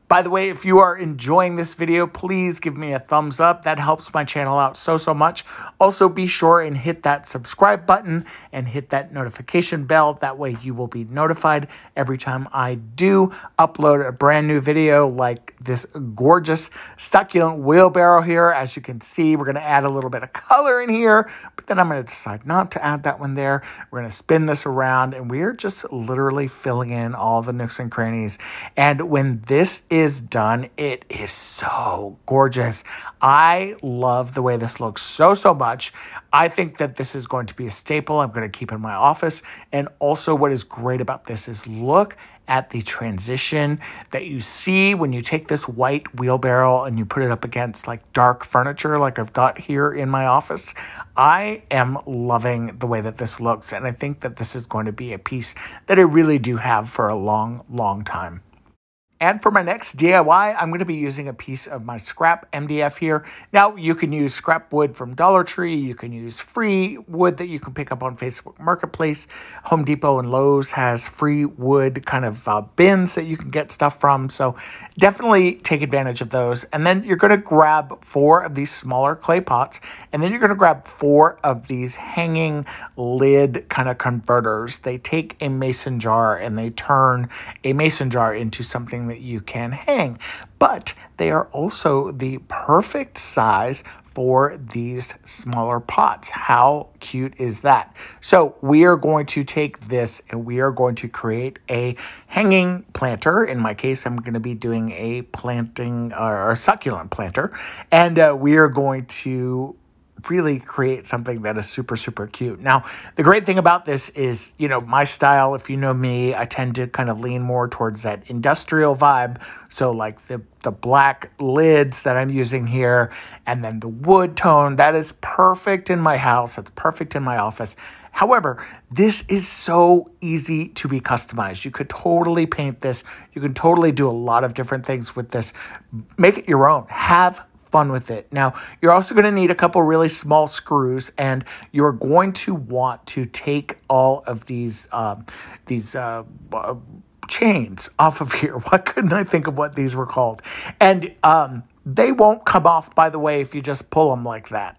Speaker 1: By the way, if you are enjoying this video, please give me a thumbs up. That helps my channel out so much. Also, be sure and hit that subscribe button and hit that notification bell. That way you will be notified every time I do upload a brand new video like this gorgeous succulent wheelbarrow here. As you can see, we're going to add a little bit of color in here, but then I'm going to decide not to add that one there. We're going to spin this around, and we're just literally filling in all the nooks and crannies. And when this is done, it is so gorgeous. I love the way this looks so much. I think that this is going to be a staple I'm going to keep in my office. And also what is great about this is look at the transition that you see when you take this white wheelbarrow and you put it up against like dark furniture like I've got here in my office. I am loving the way that this looks, and I think that this is going to be a piece that I really do have for a long time. And for my next DIY, I'm going to be using a piece of my scrap MDF here. Now, you can use scrap wood from Dollar Tree. You can use free wood that you can pick up on Facebook Marketplace. Home Depot and Lowe's has free wood kind of bins that you can get stuff from. So definitely take advantage of those. And then you're going to grab 4 of these smaller clay pots. And then you're going to grab 4 of these hanging lid kind of converters. They take a mason jar and they turn a mason jar into something that you can hang, but they are also the perfect size for these smaller pots. How cute is that? So we are going to take this and we are going to create a hanging planter. In my case, I'm going to be doing a planting or succulent planter, and we are going to really create something that is super cute. Now, the great thing about this is, you know, my style, if you know me, I tend to kind of lean more towards that industrial vibe. So like the black lids that I'm using here, and then the wood tone, that is perfect in my house. It's perfect in my office. However, this is so easy to be customized. You could totally paint this. You can totally do a lot of different things with this. Make it your own. Have fun with it. Now, you're also going to need a couple really small screws, and you're going to want to take all of these chains off of here. Why couldn't I think of what these were called? And they won't come off, by the way, if you just pull them like that.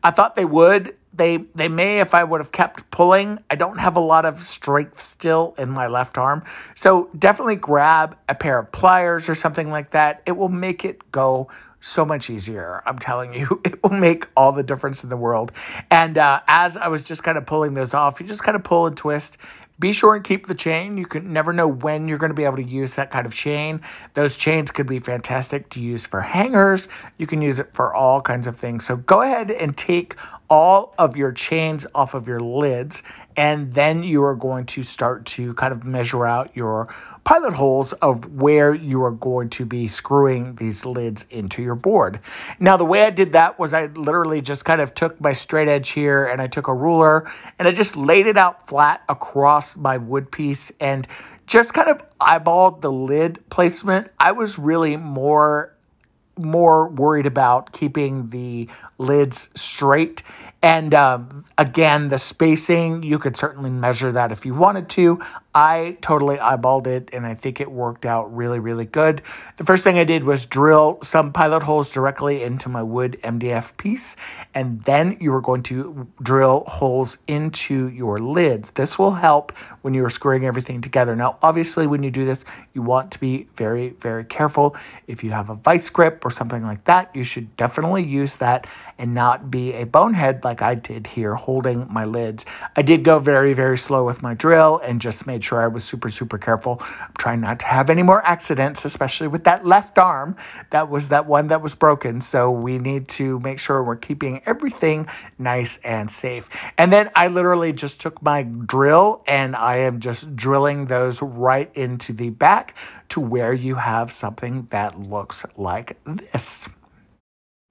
Speaker 1: I thought they would. They may if I would have kept pulling. I don't have a lot of strength still in my left arm. So definitely grab a pair of pliers or something like that. It will make it go so much easier. I'm telling you, it will make all the difference in the world. And as I was just kind of pulling those off, you just kind of pull and twist. Be sure and keep the chain. You can never know when you're going to be able to use that kind of chain. Those chains could be fantastic to use for hangers. You can use it for all kinds of things. So go ahead and take all of your chains off of your lids, and then you are going to start to kind of measure out your pilot holes of where you are going to be screwing these lids into your board. Now, the way I did that was I literally just kind of took my straight edge here and I took a ruler and I just laid it out flat across my wood piece and just kind of eyeballed the lid placement. I was really more worried about keeping the lids straight. And again, the spacing, you could certainly measure that if you wanted to. I totally eyeballed it, and I think it worked out really good. The first thing I did was drill some pilot holes directly into my wood MDF piece, and then you are going to drill holes into your lids. This will help when you are screwing everything together. Now, obviously, when you do this, you want to be very careful. If you have a vice grip or something like that, you should definitely use that and not be a bonehead like I did here, holding my lids. I did go very, very slow with my drill and just made sure I was super, super careful. I'm trying not to have any more accidents, especially with that left arm. That was that one that was broken. So we need to make sure we're keeping everything nice and safe. And then I literally just took my drill and I am just drilling those right into the back to where you have something that looks like this.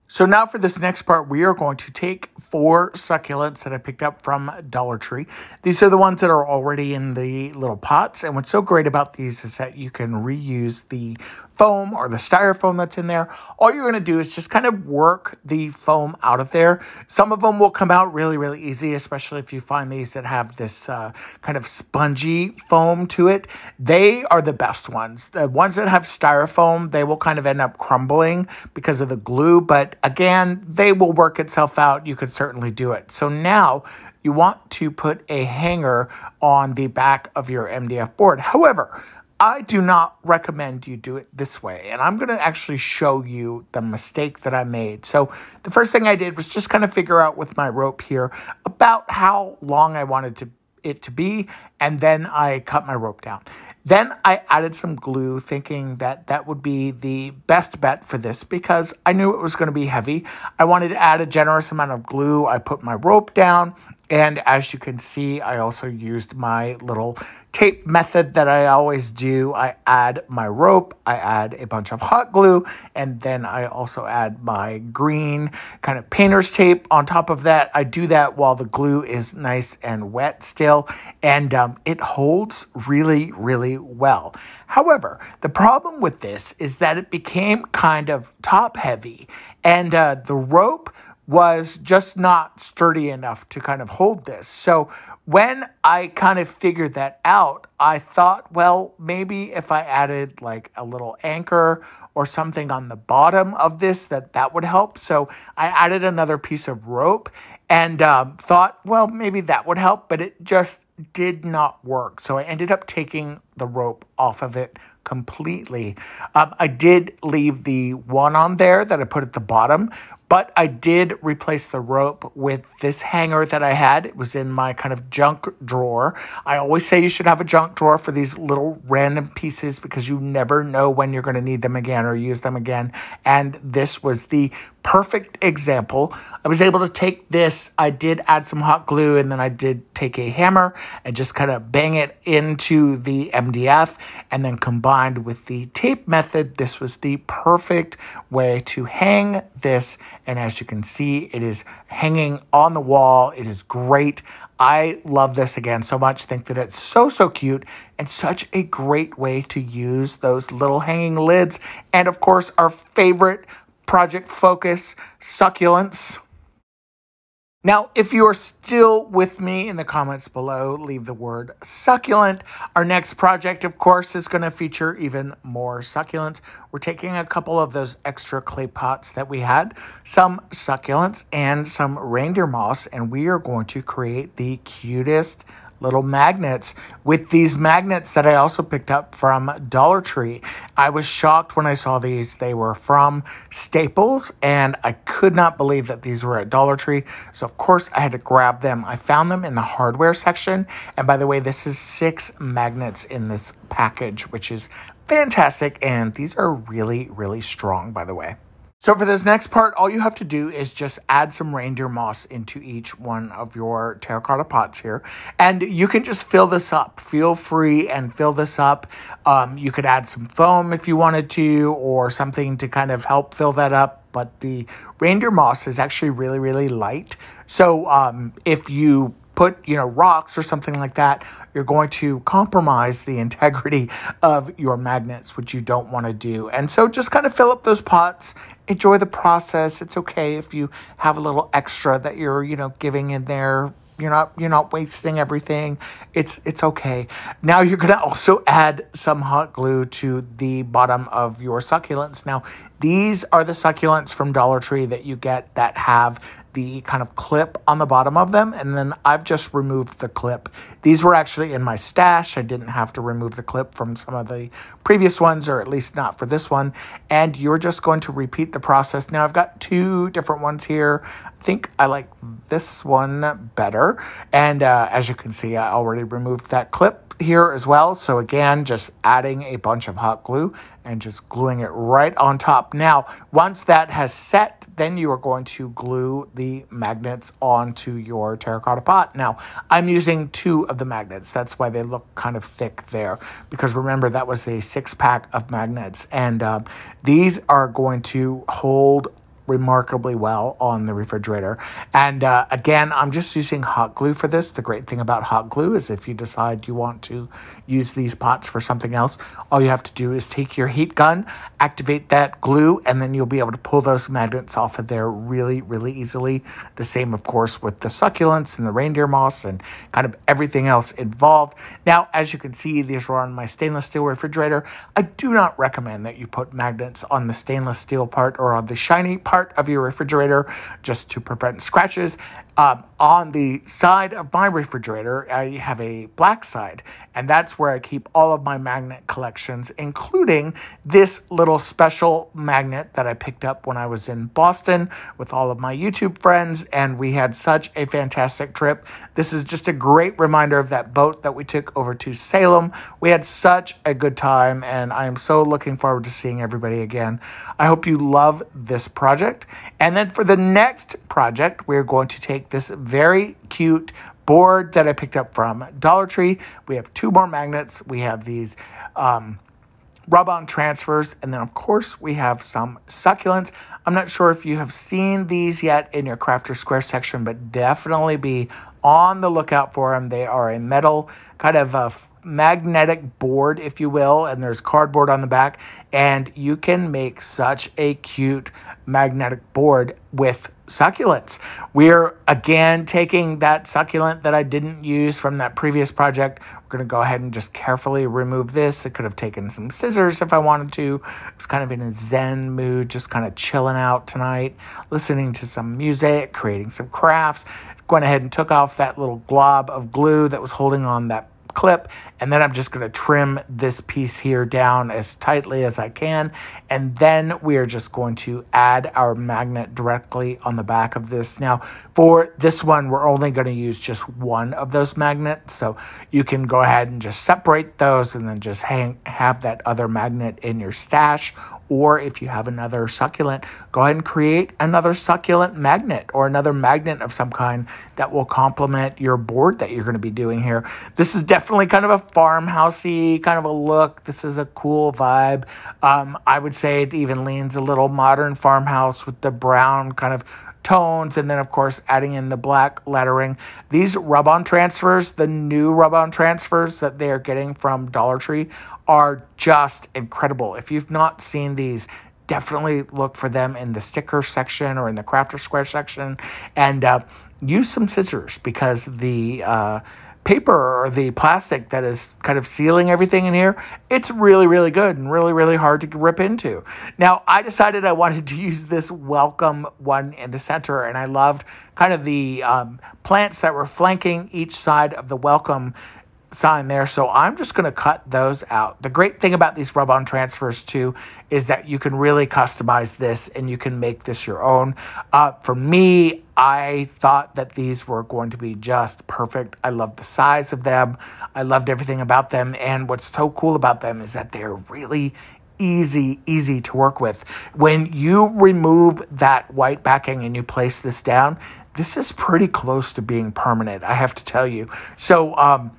Speaker 1: So now for this next part, we are going to take 4 succulents that I picked up from Dollar Tree. These are the ones that are already in the little pots. And what's so great about these is that you can reuse the foam or the styrofoam that's in there. All you're going to do is just kind of work the foam out of there. Some of them will come out really, really easy, especially if you find these that have this kind of spongy foam to it. They are the best ones. The ones that have styrofoam, they will kind of end up crumbling because of the glue. But again, they will work itself out. You could certainly do it. So now you want to put a hanger on the back of your MDF board. However, I do not recommend you do it this way, and I'm going to actually show you the mistake that I made. So the first thing I did was just kind of figure out with my rope here about how long I wanted it to be, and then I cut my rope down. Then I added some glue, thinking that that would be the best bet for this because I knew it was going to be heavy. I wanted to add a generous amount of glue. I put my rope down, and as you can see, I also used my little tape method that I always do. I add my rope, I add a bunch of hot glue, and then I also add my green kind of painter's tape on top of that. I do that while the glue is nice and wet still, and it holds really, really well. However, the problem with this is that it became kind of top heavy, and the rope was just not sturdy enough to kind of hold this. So when I kind of figured that out, I thought, well, maybe if I added like a little anchor or something on the bottom of this, that would help. So I added another piece of rope and thought, well, maybe that would help, but it just did not work. So I ended up taking the rope off of it completely. I did leave the one on there that I put at the bottom, but I did replace the rope with this hanger that I had. It was in my kind of junk drawer. I always say you should have a junk drawer for these little random pieces because you never know when you're going to need them again or use them again. And this was the perfect example. I was able to take this. I did add some hot glue, and then I did take a hammer and just kind of bang it into the MDF, and then combined with the tape method, this was the perfect way to hang this. And as you can see, it is hanging on the wall. It is great. I love this again so much. Think that it's so, so cute and such a great way to use those little hanging lids. And of course, our favorite project focus, succulents. Now, if you are still with me in the comments below, leave the word succulent. Our next project, of course, is going to feature even more succulents. We're taking a couple of those extra clay pots that we had, some succulents and some reindeer moss, and we are going to create the cutest little magnets with these magnets that I also picked up from Dollar Tree. I was shocked when I saw these. They were from Staples, and I could not believe that these were at Dollar Tree. So of course I had to grab them. I found them in the hardware section. And by the way, this is 6 magnets in this package, which is fantastic. And these are really, really strong, by the way. So for this next part, all you have to do is just add some reindeer moss into each one of your terracotta pots here. And you can just fill this up. Feel free and fill this up. You could add some foam if you wanted to, or something to kind of help fill that up. But the reindeer moss is actually really, really light. So if you put, rocks or something like that, you're going to compromise the integrity of your magnets, which you don't want to do. And so just kind of fill up those pots. Enjoy the process. It's okay if you have a little extra that you're, giving in there. You're not wasting everything. It's okay. Now you're going to also add some hot glue to the bottom of your succulents. Now, these are the succulents from Dollar Tree that you get that have the kind of clip on the bottom of them, and then I've just removed the clip. These were actually in my stash. I didn't have to remove the clip from some of the previous ones, or at least not for this one, and you're just going to repeat the process. Now I've got two different ones here. I think I like this one better, and as you can see, I already removed that clip here as well. So again, just adding a bunch of hot glue and just gluing it right on top. Now, once that has set, then you are going to glue the magnets onto your terracotta pot. Now, I'm using 2 of the magnets. That's why they look kind of thick there, because remember, that was a 6-pack of magnets, and these are going to hold remarkably well on the refrigerator. And again, I'm just using hot glue for this. The great thing about hot glue is if you decide you want to use these pots for something else, all you have to do is take your heat gun, activate that glue, and then you'll be able to pull those magnets off of there really, really easily. The same, of course, with the succulents and the reindeer moss and kind of everything else involved. Now, as you can see, these are on my stainless steel refrigerator. I do not recommend that you put magnets on the stainless steel part or on the shiny part of your refrigerator, just to prevent scratches. On the side of my refrigerator, I have a black side, and that's where I keep all of my magnet collections, including this little special magnet that I picked up when I was in Boston with all of my YouTube friends, and we had such a fantastic trip. This is just a great reminder of that boat that we took over to Salem. We had such a good time, and I am so looking forward to seeing everybody again. I hope you love this project. And then for the next project, we're going to take this very cute board that I picked up from Dollar Tree. We have 2 more magnets. We have these rub-on transfers, and then of course we have some succulents. I'm not sure if you have seen these yet in your Crafter Square section, but definitely be on the lookout for them. They are a metal kind of a magnetic board, if you will, and there's cardboard on the back, and you can make such a cute magnetic board with succulents. We're again taking that succulent that I didn't use from that previous project. We're going to go ahead and just carefully remove this. I could have taken some scissors if I wanted to. I was kind of in a zen mood, just kind of chilling out tonight, listening to some music, creating some crafts. Went ahead and took off that little glob of glue that was holding on that clip, and then I'm just going to trim this piece here down as tightly as I can, and then we are just going to add our magnet directly on the back of this. Now for this one, we're only going to use just 1 of those magnets, so you can go ahead and just separate those and then just have that other magnet in your stash. Or if you have another succulent, go ahead and create another succulent magnet or another magnet of some kind that will complement your board that you're going to be doing here. This is definitely kind of a farmhousey kind of a look. This is a cool vibe. I would say it even leans a little modern farmhouse with the brown kind of tones, and then of course adding in the black lettering. These rub-on transfers, the new rub-on transfers that they're getting from Dollar Tree, are just incredible. If you've not seen these, definitely look for them in the sticker section or in the Crafter Square section, and use some scissors, because the paper or the plastic that is kind of sealing everything in here, it's really, really good and really, really hard to rip into. Now, I decided I wanted to use this welcome one in the center, and I loved kind of the plants that were flanking each side of the welcome sign there, so I'm just going to cut those out. The great thing about these rub-on transfers too is that you can really customize this and you can make this your own. For me, I thought that these were going to be just perfect. I loved the size of them. I loved everything about them, and what's so cool about them is that they're really easy to work with. When you remove that white backing and you place this down, this is pretty close to being permanent, I have to tell you. So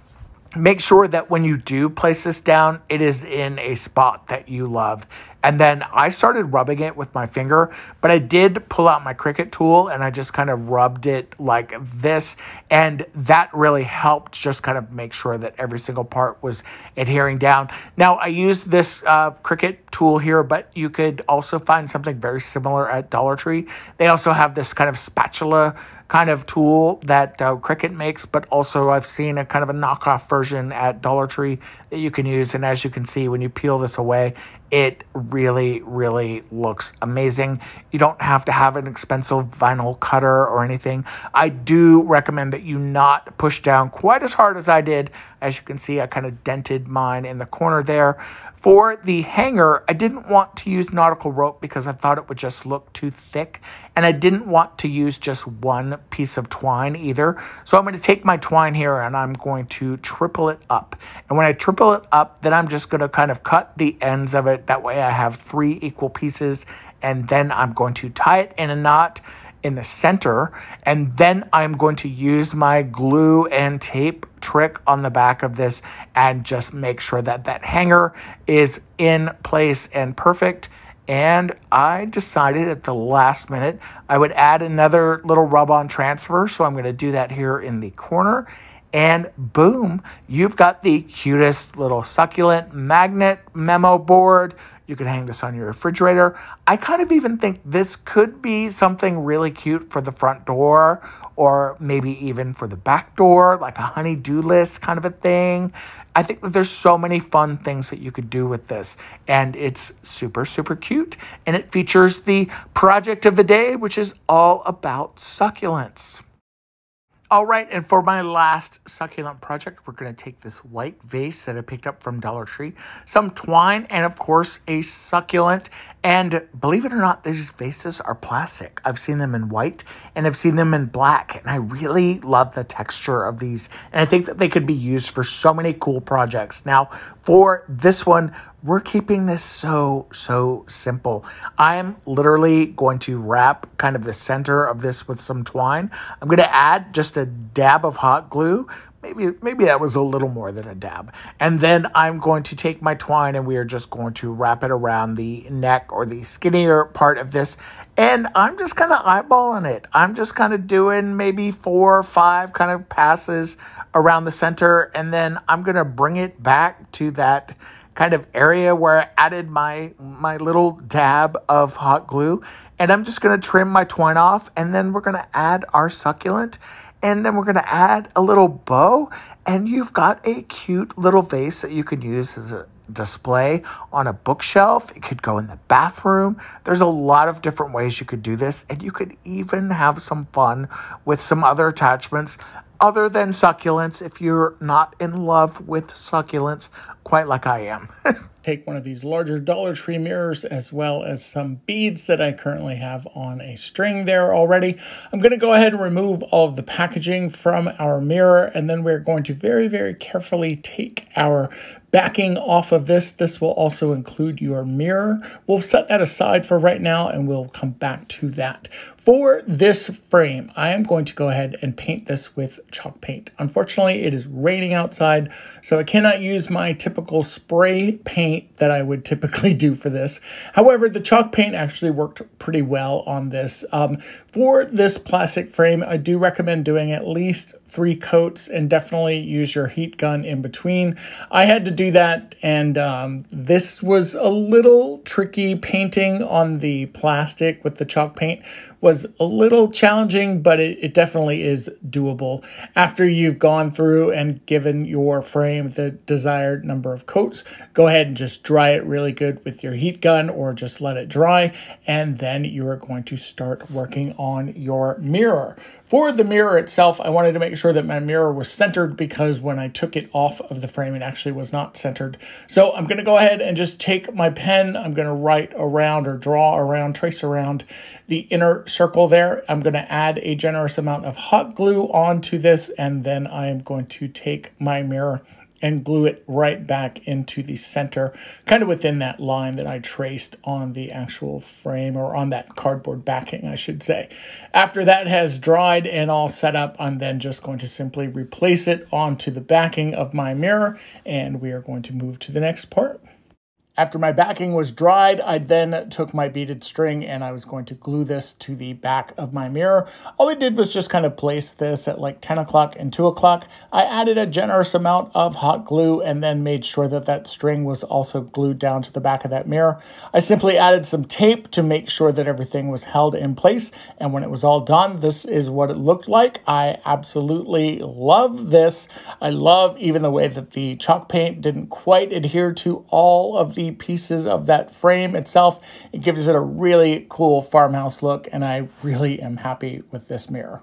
Speaker 1: make sure that when you do place this down, it is in a spot that you love. And then I started rubbing it with my finger, but I did pull out my Cricut tool and I just kind of rubbed it like this. And that really helped just kind of make sure that every single part was adhering down. Now, I used this Cricut tool here, but you could also find something very similar at Dollar Tree. They also have this kind of spatula kind of tool that Cricut makes, but also I've seen a kind of a knockoff version at Dollar Tree that you can use. And as you can see, when you peel this away, it really, really looks amazing. You don't have to have an expensive vinyl cutter or anything. I do recommend that you not push down quite as hard as I did. As you can see, I kind of dented mine in the corner there. For the hanger, I didn't want to use nautical rope because I thought it would just look too thick. And I didn't want to use just one piece of twine either. So I'm going to take my twine here and I'm going to triple it up. And when I triple it up, then I'm just going to kind of cut the ends of it. That way I have 3 equal pieces. And then I'm going to tie it in a knot in the center, and then I'm going to use my glue and tape trick on the back of this and just make sure that that hanger is in place and perfect. And I decided at the last minute I would add another little rub-on transfer, so I'm going to do that here in the corner. And boom, you've got the cutest little succulent magnet memo board. You can hang this on your refrigerator. I kind of even think this could be something really cute for the front door, or maybe even for the back door, like a honey-do list kind of a thing. I think that there's so many fun things that you could do with this, and it's super, super cute. And it features the project of the day, which is all about succulents. All right, and for my last succulent project, we're going to take this white vase that I picked up from Dollar Tree, some twine, and of course a succulent. And believe it or not, these vases are plastic. I've seen them in white and I've seen them in black, and I really love the texture of these. And I think that they could be used for so many cool projects. Now, for this one, we're keeping this so simple. I'm literally going to wrap kind of the center of this with some twine. I'm going to add just a dab of hot glue. Maybe that was a little more than a dab. And then I'm going to take my twine and we are just going to wrap it around the neck or the skinnier part of this. And I'm just kind of eyeballing it. I'm just kind of doing maybe 4 or 5 kind of passes around the center. And then I'm going to bring it back to that kind of area where I added my little dab of hot glue. And I'm just going to trim my twine off, and then we're going to add our succulent, and then we're going to add a little bow, and you've got a cute little vase that you can use as a display on a bookshelf. It could go in the bathroom. There's a lot of different ways you could do this, and you could even have some fun with some other attachments other than succulents if you're not in love with succulents quite like I am. Take one of these larger Dollar Tree mirrors, as well as some beads that I currently have on a string there already. I'm going to go ahead and remove all of the packaging from our mirror, and then we're going to very carefully take our backing off of this. This will also include your mirror. We'll set that aside for right now, and we'll come back to that. For this frame, I am going to go ahead and paint this with chalk paint. Unfortunately, it is raining outside, so I cannot use my typical spray paint that I would typically do for this. However, the chalk paint actually worked pretty well on this. For this plastic frame, I do recommend doing at least 3 coats, and definitely use your heat gun in between. I had to do that, and this was a little tricky. Painting on the plastic with the chalk paint was a little challenging, but it definitely is doable. After you've gone through and given your frame the desired number of coats, go ahead and just dry it really good with your heat gun, or just let it dry, and then you are going to start working on your mirror. For the mirror itself, I wanted to make sure that my mirror was centered, because when I took it off of the frame, it actually was not centered. So I'm going to go ahead and just take my pen. I'm going to write around, or draw around, trace around the inner circle there. I'm going to add a generous amount of hot glue onto this, and then I am going to take my mirror and glue it right back into the center, kind of within that line that I traced on the actual frame, or on that cardboard backing, I should say. After that has dried and all set up, I'm then just going to simply replace it onto the backing of my mirror, and we are going to move to the next part. After my backing was dried, I then took my beaded string and I was going to glue this to the back of my mirror. All I did was just kind of place this at like 10 o'clock and 2 o'clock. I added a generous amount of hot glue and then made sure that that string was also glued down to the back of that mirror. I simply added some tape to make sure that everything was held in place. And when it was all done, this is what it looked like. I absolutely love this. I love even the way that the chalk paint didn't quite adhere to all of the pieces of that frame itself. It gives it a really cool farmhouse look, and I really am happy with this mirror.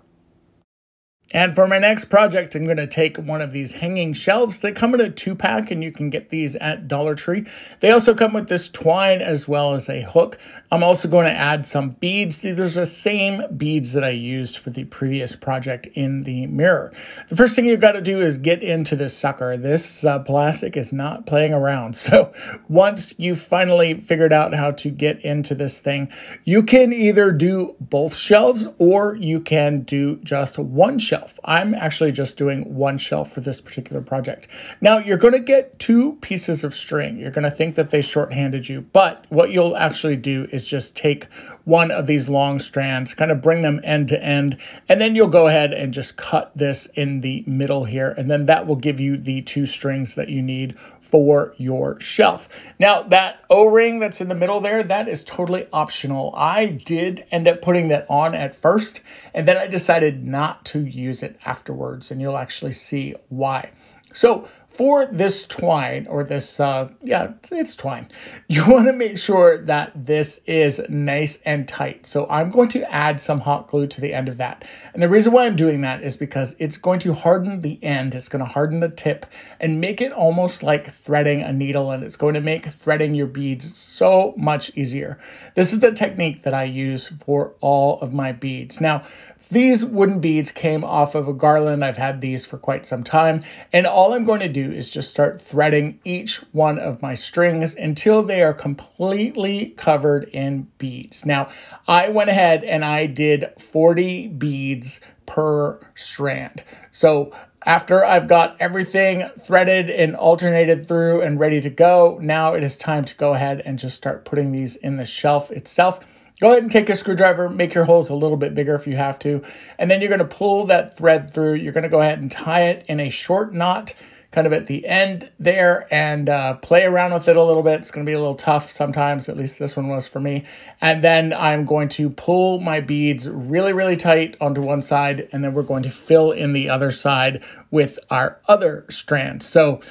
Speaker 1: And for my next project, I'm going to take one of these hanging shelves. They come in a 2-pack, and you can get these at Dollar Tree. They also come with this twine as well as a hook. I'm also going to add some beads. These are the same beads that I used for the previous project in the mirror. The first thing you've got to do is get into this sucker. This plastic is not playing around. So once you've finally figured out how to get into this thing, you can either do both shelves or you can do just one shelf. I'm actually just doing one shelf for this particular project. Now, you're going to get 2 pieces of string. You're going to think that they shorthanded you, but what you'll actually do is just take one of these long strands, kind of bring them end to end, and then you'll go ahead and just cut this in the middle here, and then that will give you the 2 strings that you need for your shelf. Now, that O-ring that's in the middle there, that is totally optional. I did end up putting that on at first, and then I decided not to use it afterwards, and you'll actually see why. So for this twine, or this, it's twine, you want to make sure that this is nice and tight. So I'm going to add some hot glue to the end of that. And the reason why I'm doing that is because it's going to harden the end, it's going to harden the tip, and make it almost like threading a needle, and it's going to make threading your beads so much easier. This is the technique that I use for all of my beads. Now, these wooden beads came off of a garland. I've had these for quite some time, and all I'm going to do is just start threading each one of my strings until they are completely covered in beads. Now, I went ahead and I did 40 beads per strand. So after I've got everything threaded and alternated through and ready to go, now it is time to go ahead and just start putting these in the shelf itself. Go ahead and take a screwdriver, make your holes a little bit bigger if you have to, and then you're going to pull that thread through. You're going to go ahead and tie it in a short knot kind of at the end there and play around with it a little bit. It's going to be a little tough sometimes, at least this one was for me. And then I'm going to pull my beads really, really tight onto one side, and then we're going to fill in the other side with our other strands. So,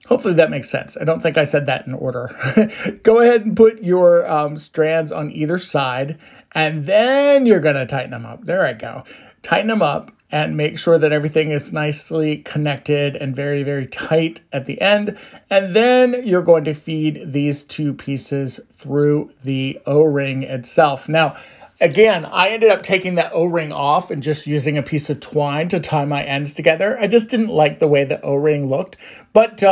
Speaker 1: hopefully that makes sense. I don't think I said that in order. Go ahead and put your strands on either side, and then you're going to tighten them up. There I go. Tighten them up and make sure that everything is nicely connected and very, very tight at the end. And then you're going to feed these 2 pieces through the O-ring itself. Now, again, I ended up taking that O-ring off and just using a piece of twine to tie my ends together. I just didn't like the way the O-ring looked, but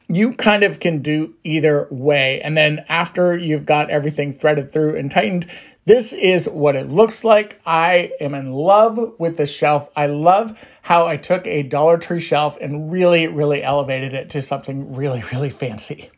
Speaker 1: you kind of can do either way. And then after you've got everything threaded through and tightened, this is what it looks like. I am in love with this shelf. I love how I took a Dollar Tree shelf and really, really elevated it to something really, really fancy.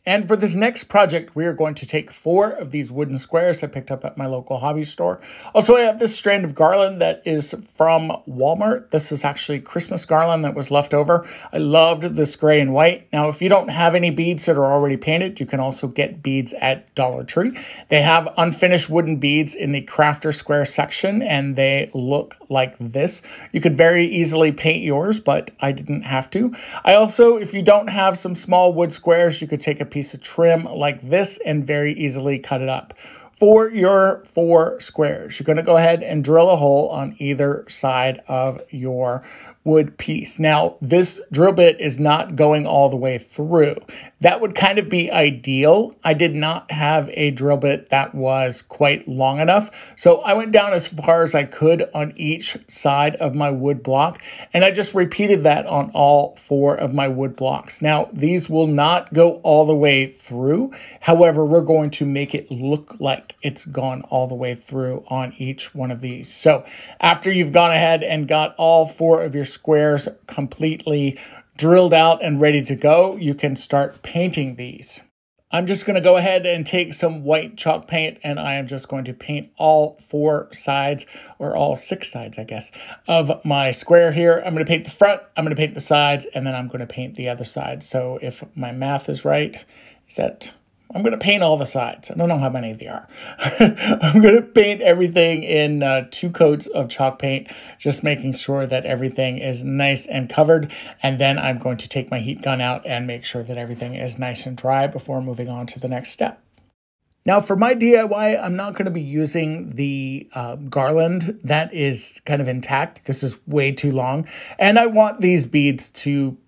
Speaker 1: And for this next project, we are going to take 4 of these wooden squares I picked up at my local hobby store. Also, I have this strand of garland that is from Walmart. This is actually Christmas garland that was left over. I loved this gray and white. Now, if you don't have any beads that are already painted, you can also get beads at Dollar Tree. They have unfinished wooden beads in the crafter square section, and they look like this. You could very easily paint yours, but I didn't have to. I also, if you don't have some small wood squares, you could take a piece of trim like this and very easily cut it up. For your 4 squares, you're going to go ahead and drill a hole on either side of your wood piece. Now, this drill bit is not going all the way through. That would kind of be ideal. I did not have a drill bit that was quite long enough, so I went down as far as I could on each side of my wood block, and I just repeated that on all 4 of my wood blocks. Now, these will not go all the way through. However, we're going to make it look like it's gone all the way through on each one of these. So after you've gone ahead and got all 4 of your squares completely drilled out and ready to go, you can start painting these. I'm just going to go ahead and take some white chalk paint, and I am just going to paint all 4 sides, or all 6 sides, I guess, of my square here. I'm going to paint the front, I'm going to paint the sides, and then I'm going to paint the other side. So if my math is right, I'm going to paint all the sides. I don't know how many they are. I'm going to paint everything in 2 coats of chalk paint, just making sure that everything is nice and covered. And then I'm going to take my heat gun out and make sure that everything is nice and dry before moving on to the next step. Now for my DIY, I'm not going to be using the garland that is kind of intact. This is way too long. And I want these beads to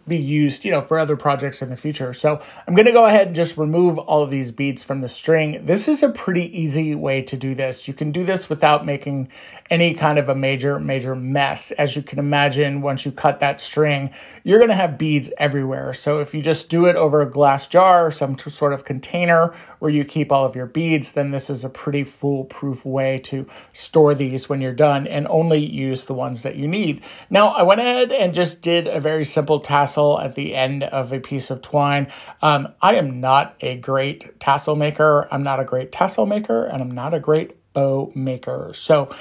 Speaker 1: be used, for other projects in the future. So I'm going to go ahead and just remove all of these beads from the string. This is a pretty easy way to do this. You can do this without making any kind of a major mess. As you can imagine, once you cut that string, you're going to have beads everywhere. So if you just do it over a glass jar or some sort of container where you keep all of your beads, then this is a pretty foolproof way to store these when you're done and only use the ones that you need. Now, I went ahead and just did a very simple tassel at the end of a piece of twine. I am not a great tassel maker. I'm not a great tassel maker, and I'm not a great bow maker. So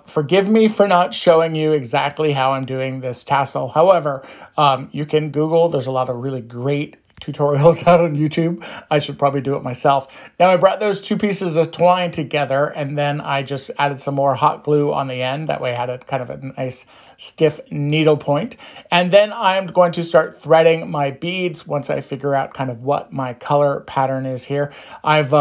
Speaker 1: forgive me for not showing you exactly how I'm doing this tassel. However, you can Google. There's a lot of really great tutorials out on YouTube. I should probably do it myself. Now I brought those 2 pieces of twine together, and then I just added some more hot glue on the end. That way I had a kind of a nice stiff needle point. And then I'm going to start threading my beads once I figure out kind of what my color pattern is here. I've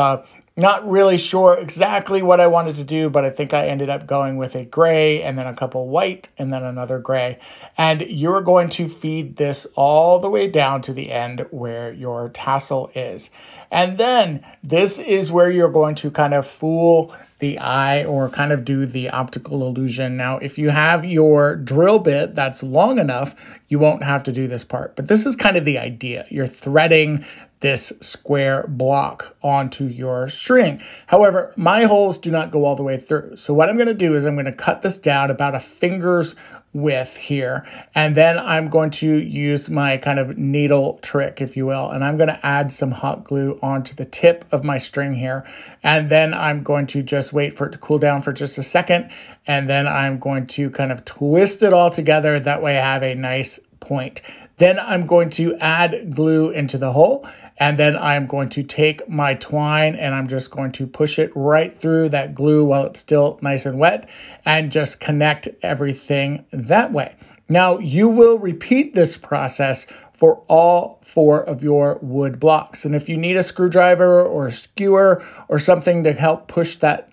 Speaker 1: not really sure exactly what I wanted to do, but I think I ended up going with a gray and then a couple white and then another gray. And you're going to feed this all the way down to the end where your tassel is. And then this is where you're going to kind of fool the eye or kind of do the optical illusion. Now, if you have your drill bit that's long enough, you won't have to do this part. But this is kind of the idea. You're threading this square block onto your string. However, my holes do not go all the way through. So what I'm going to do is I'm going to cut this down about a finger's width here. And then I'm going to use my kind of needle trick, if you will. And I'm going to add some hot glue onto the tip of my string here. And then I'm going to just wait for it to cool down for just a second. And then I'm going to kind of twist it all together. That way I have a nice point. Then I'm going to add glue into the hole, and then I'm going to take my twine and I'm just going to push it right through that glue while it's still nice and wet and just connect everything that way. Now you will repeat this process for all 4 of your wood blocks. And if you need a screwdriver or a skewer or something to help push that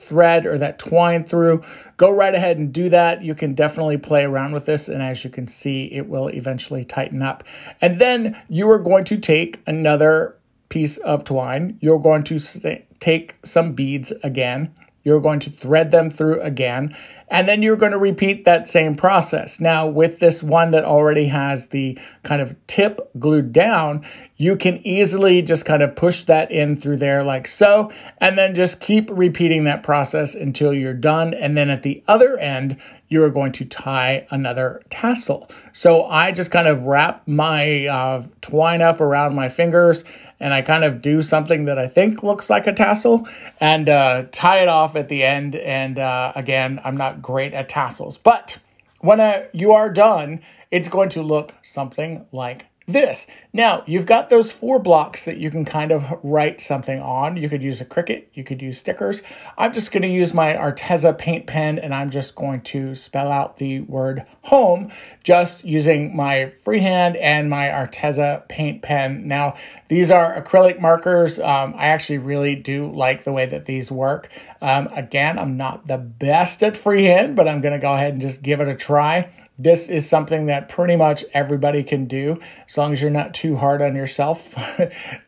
Speaker 1: thread or that twine through, go right ahead and do that. You can definitely play around with this, and as you can see, it will eventually tighten up. And then you are going to take another piece of twine. You're going to take some beads again. You're going to thread them through again, and then you're going to repeat that same process. Now, with this one that already has the kind of tip glued down, you can easily just kind of push that in through there like so, and then just keep repeating that process until you're done. And then at the other end, you're going to tie another tassel. So I just kind of wrap my twine up around my fingers, and I kind of do something that I think looks like a tassel and tie it off at the end. And again, I'm not great at tassels, but when you are done, it's going to look something like this. Now, you've got those 4 blocks that you can kind of write something on. You could use a Cricut, you could use stickers. I'm just going to use my Arteza paint pen, and I'm just going to spell out the word home just using my freehand and my Arteza paint pen. Now, these are acrylic markers. I actually really do like the way that these work. Again, I'm not the best at freehand, but I'm going to go ahead and just give it a try. This is something that pretty much everybody can do. As long as you're not too hard on yourself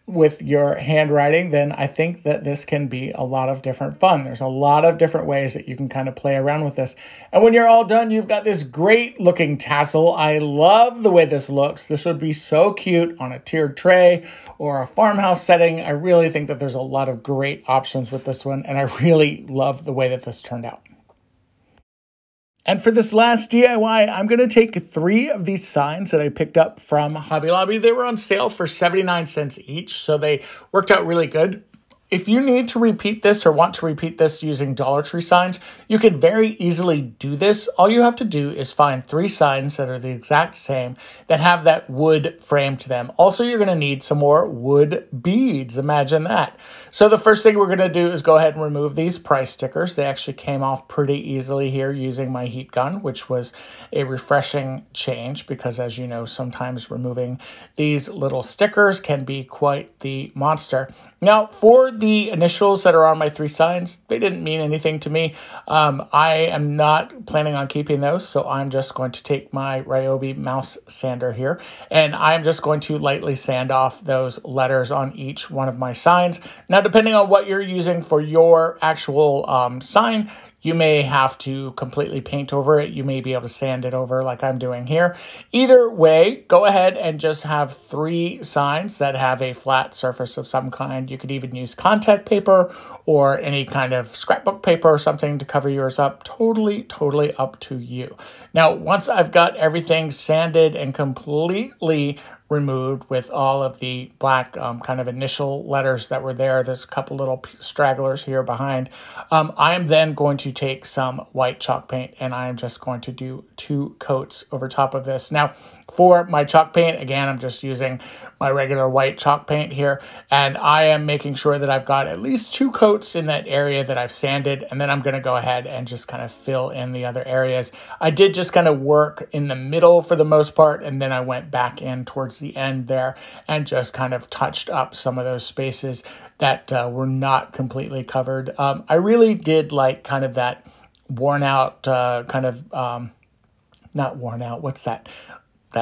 Speaker 1: with your handwriting, then I think that this can be a lot of different fun. There's a lot of different ways that you can kind of play around with this. And when you're all done, you've got this great looking tassel. I love the way this looks. This would be so cute on a tiered tray or a farmhouse setting. I really think that there's a lot of great options with this one, and I really love the way that this turned out. And for this last DIY, I'm going to take 3 of these signs that I picked up from Hobby Lobby. They were on sale for 79 cents each, so they worked out really good. If you need to repeat this or want to repeat this using Dollar Tree signs, you can very easily do this. All you have to do is find 3 signs that are the exact same that have that wood frame to them. Also, you're going to need some more wood beads. Imagine that. So the first thing we're going to do is go ahead and remove these price stickers. They actually came off pretty easily here using my heat gun, which was a refreshing change because, as you know, sometimes removing these little stickers can be quite the monster. Now, for the initials that are on my 3 signs, they didn't mean anything to me. I am not planning on keeping those, so I'm just going to take my Ryobi mouse sander here, and I'm just going to lightly sand off those letters on each one of my signs. Now, depending on what you're using for your actual sign, you may have to completely paint over it. You may be able to sand it over like I'm doing here. Either way, go ahead and just have 3 signs that have a flat surface of some kind. You could even use contact paper or any kind of scrapbook paper or something to cover yours up. Totally up to you. Now, once I've got everything sanded and completely removed with all of the black kind of initial letters that were there. There's a couple little stragglers here behind. I am then going to take some white chalk paint and I am just going to do 2 coats over top of this. Now, for my chalk paint, again, I'm just using my regular white chalk paint here, and I am making sure that I've got at least 2 coats in that area that I've sanded, and then I'm going to go ahead and just kind of fill in the other areas. I did just kind of work in the middle for the most part, and then I went back in towards the end there and just kind of touched up some of those spaces that were not completely covered. I really did like kind of that worn out kind of, not worn out, what's that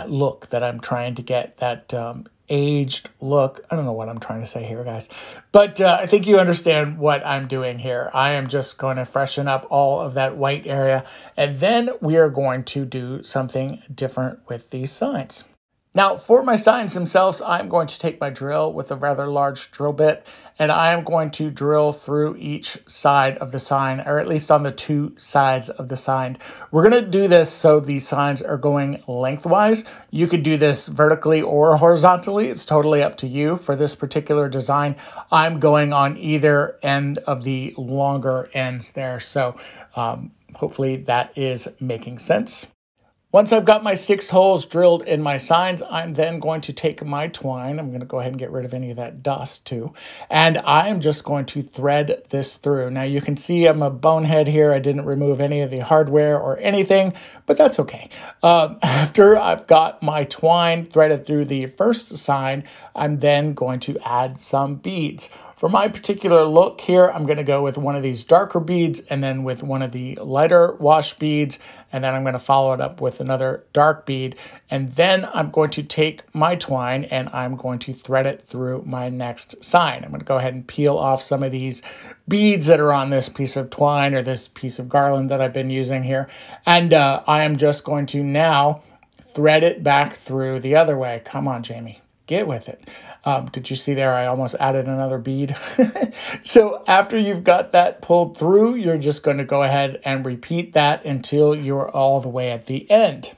Speaker 1: look that I'm trying to get, that aged look. I don't know what I'm trying to say here, guys, but I think you understand what I'm doing here. I am just going to freshen up all of that white area, and then we are going to do something different with these signs. Now, for my signs themselves, I'm going to take my drill with a rather large drill bit, and I am going to drill through each side of the sign, or at least on the 2 sides of the sign. We're going to do this so the signs are going lengthwise. You could do this vertically or horizontally. It's totally up to you. For this particular design, I'm going on either end of the longer ends there. So hopefully that is making sense. Once I've got my 6 holes drilled in my signs, I'm then going to take my twine. I'm going to go ahead and get rid of any of that dust too. And I'm just going to thread this through. Now you can see I'm a bonehead here. I didn't remove any of the hardware or anything, but that's okay. After I've got my twine threaded through the first sign, I'm then going to add some beads. For my particular look here, I'm going to go with one of these darker beads and then with one of the lighter wash beads, and then I'm going to follow it up with another dark bead, and then I'm going to take my twine and I'm going to thread it through my next sign. I'm going to go ahead and peel off some of these beads that are on this piece of twine or this piece of garland that I've been using here, and I am just going to now thread it back through the other way. Come on, Jamie, get with it. Did you see there I almost added another bead? So after you've got that pulled through, you're just going to go ahead and repeat that until you're all the way at the end.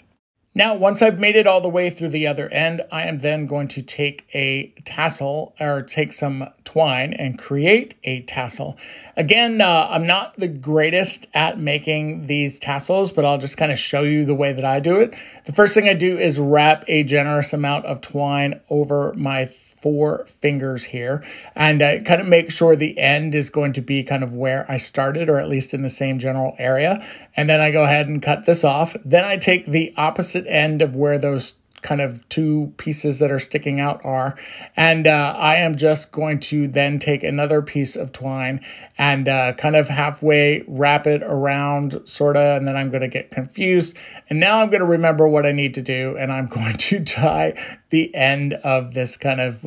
Speaker 1: Now, once I've made it all the way through the other end, I am then going to take a tassel or take some twine and create a tassel. Again, I'm not the greatest at making these tassels, but I'll just kind of show you the way that I do it. The first thing I do is wrap a generous amount of twine over my 4 fingers here, and kind of make sure the end is going to be kind of where I started, or at least in the same general area. And then I go ahead and cut this off. Then I take the opposite end of where those kind of 2 pieces that are sticking out are, and I am just going to then take another piece of twine and kind of halfway wrap it around, sorta, and then I'm going to get confused, and now I'm going to remember what I need to do, and I'm going to tie the end of this kind of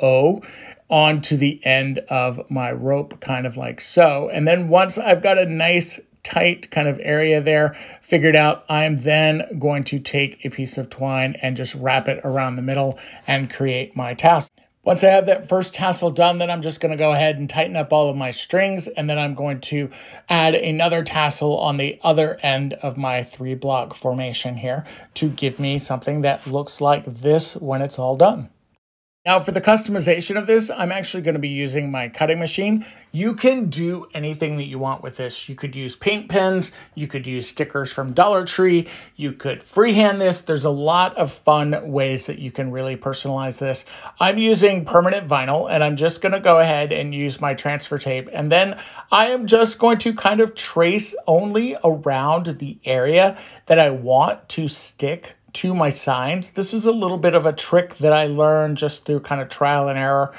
Speaker 1: O onto the end of my rope, kind of like so. And then once I've got a nice tight kind of area there figured out, I'm then going to take a piece of twine and just wrap it around the middle and create my tassel. Once I have that first tassel done, then I'm just going to go ahead and tighten up all of my strings, and then I'm going to add another tassel on the other end of my 3-block formation here to give me something that looks like this when it's all done. Now for the customization of this, I'm actually going to be using my cutting machine. You can do anything that you want with this. You could use paint pens, you could use stickers from Dollar Tree, you could freehand this. There's a lot of fun ways that you can really personalize this. I'm using permanent vinyl, and I'm just going to go ahead and use my transfer tape. And then I am just going to kind of trace only around the area that I want to stick to my signs. This is a little bit of a trick that I learned just through kind of trial and error.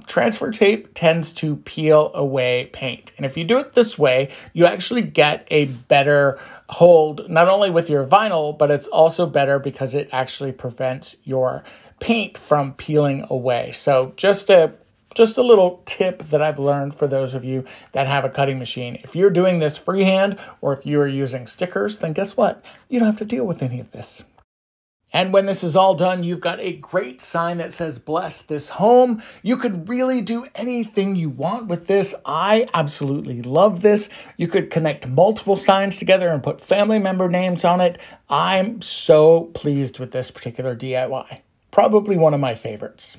Speaker 1: Transfer tape tends to peel away paint. And if you do it this way, you actually get a better hold, not only with your vinyl, but it's also better because it actually prevents your paint from peeling away. So just a little tip that I've learned for those of you that have a cutting machine. If you're doing this freehand, or if you are using stickers, then guess what? You don't have to deal with any of this. And when this is all done, you've got a great sign that says, "Bless this home." You could really do anything you want with this. I absolutely love this. You could connect multiple signs together and put family member names on it. I'm so pleased with this particular DIY. Probably one of my favorites.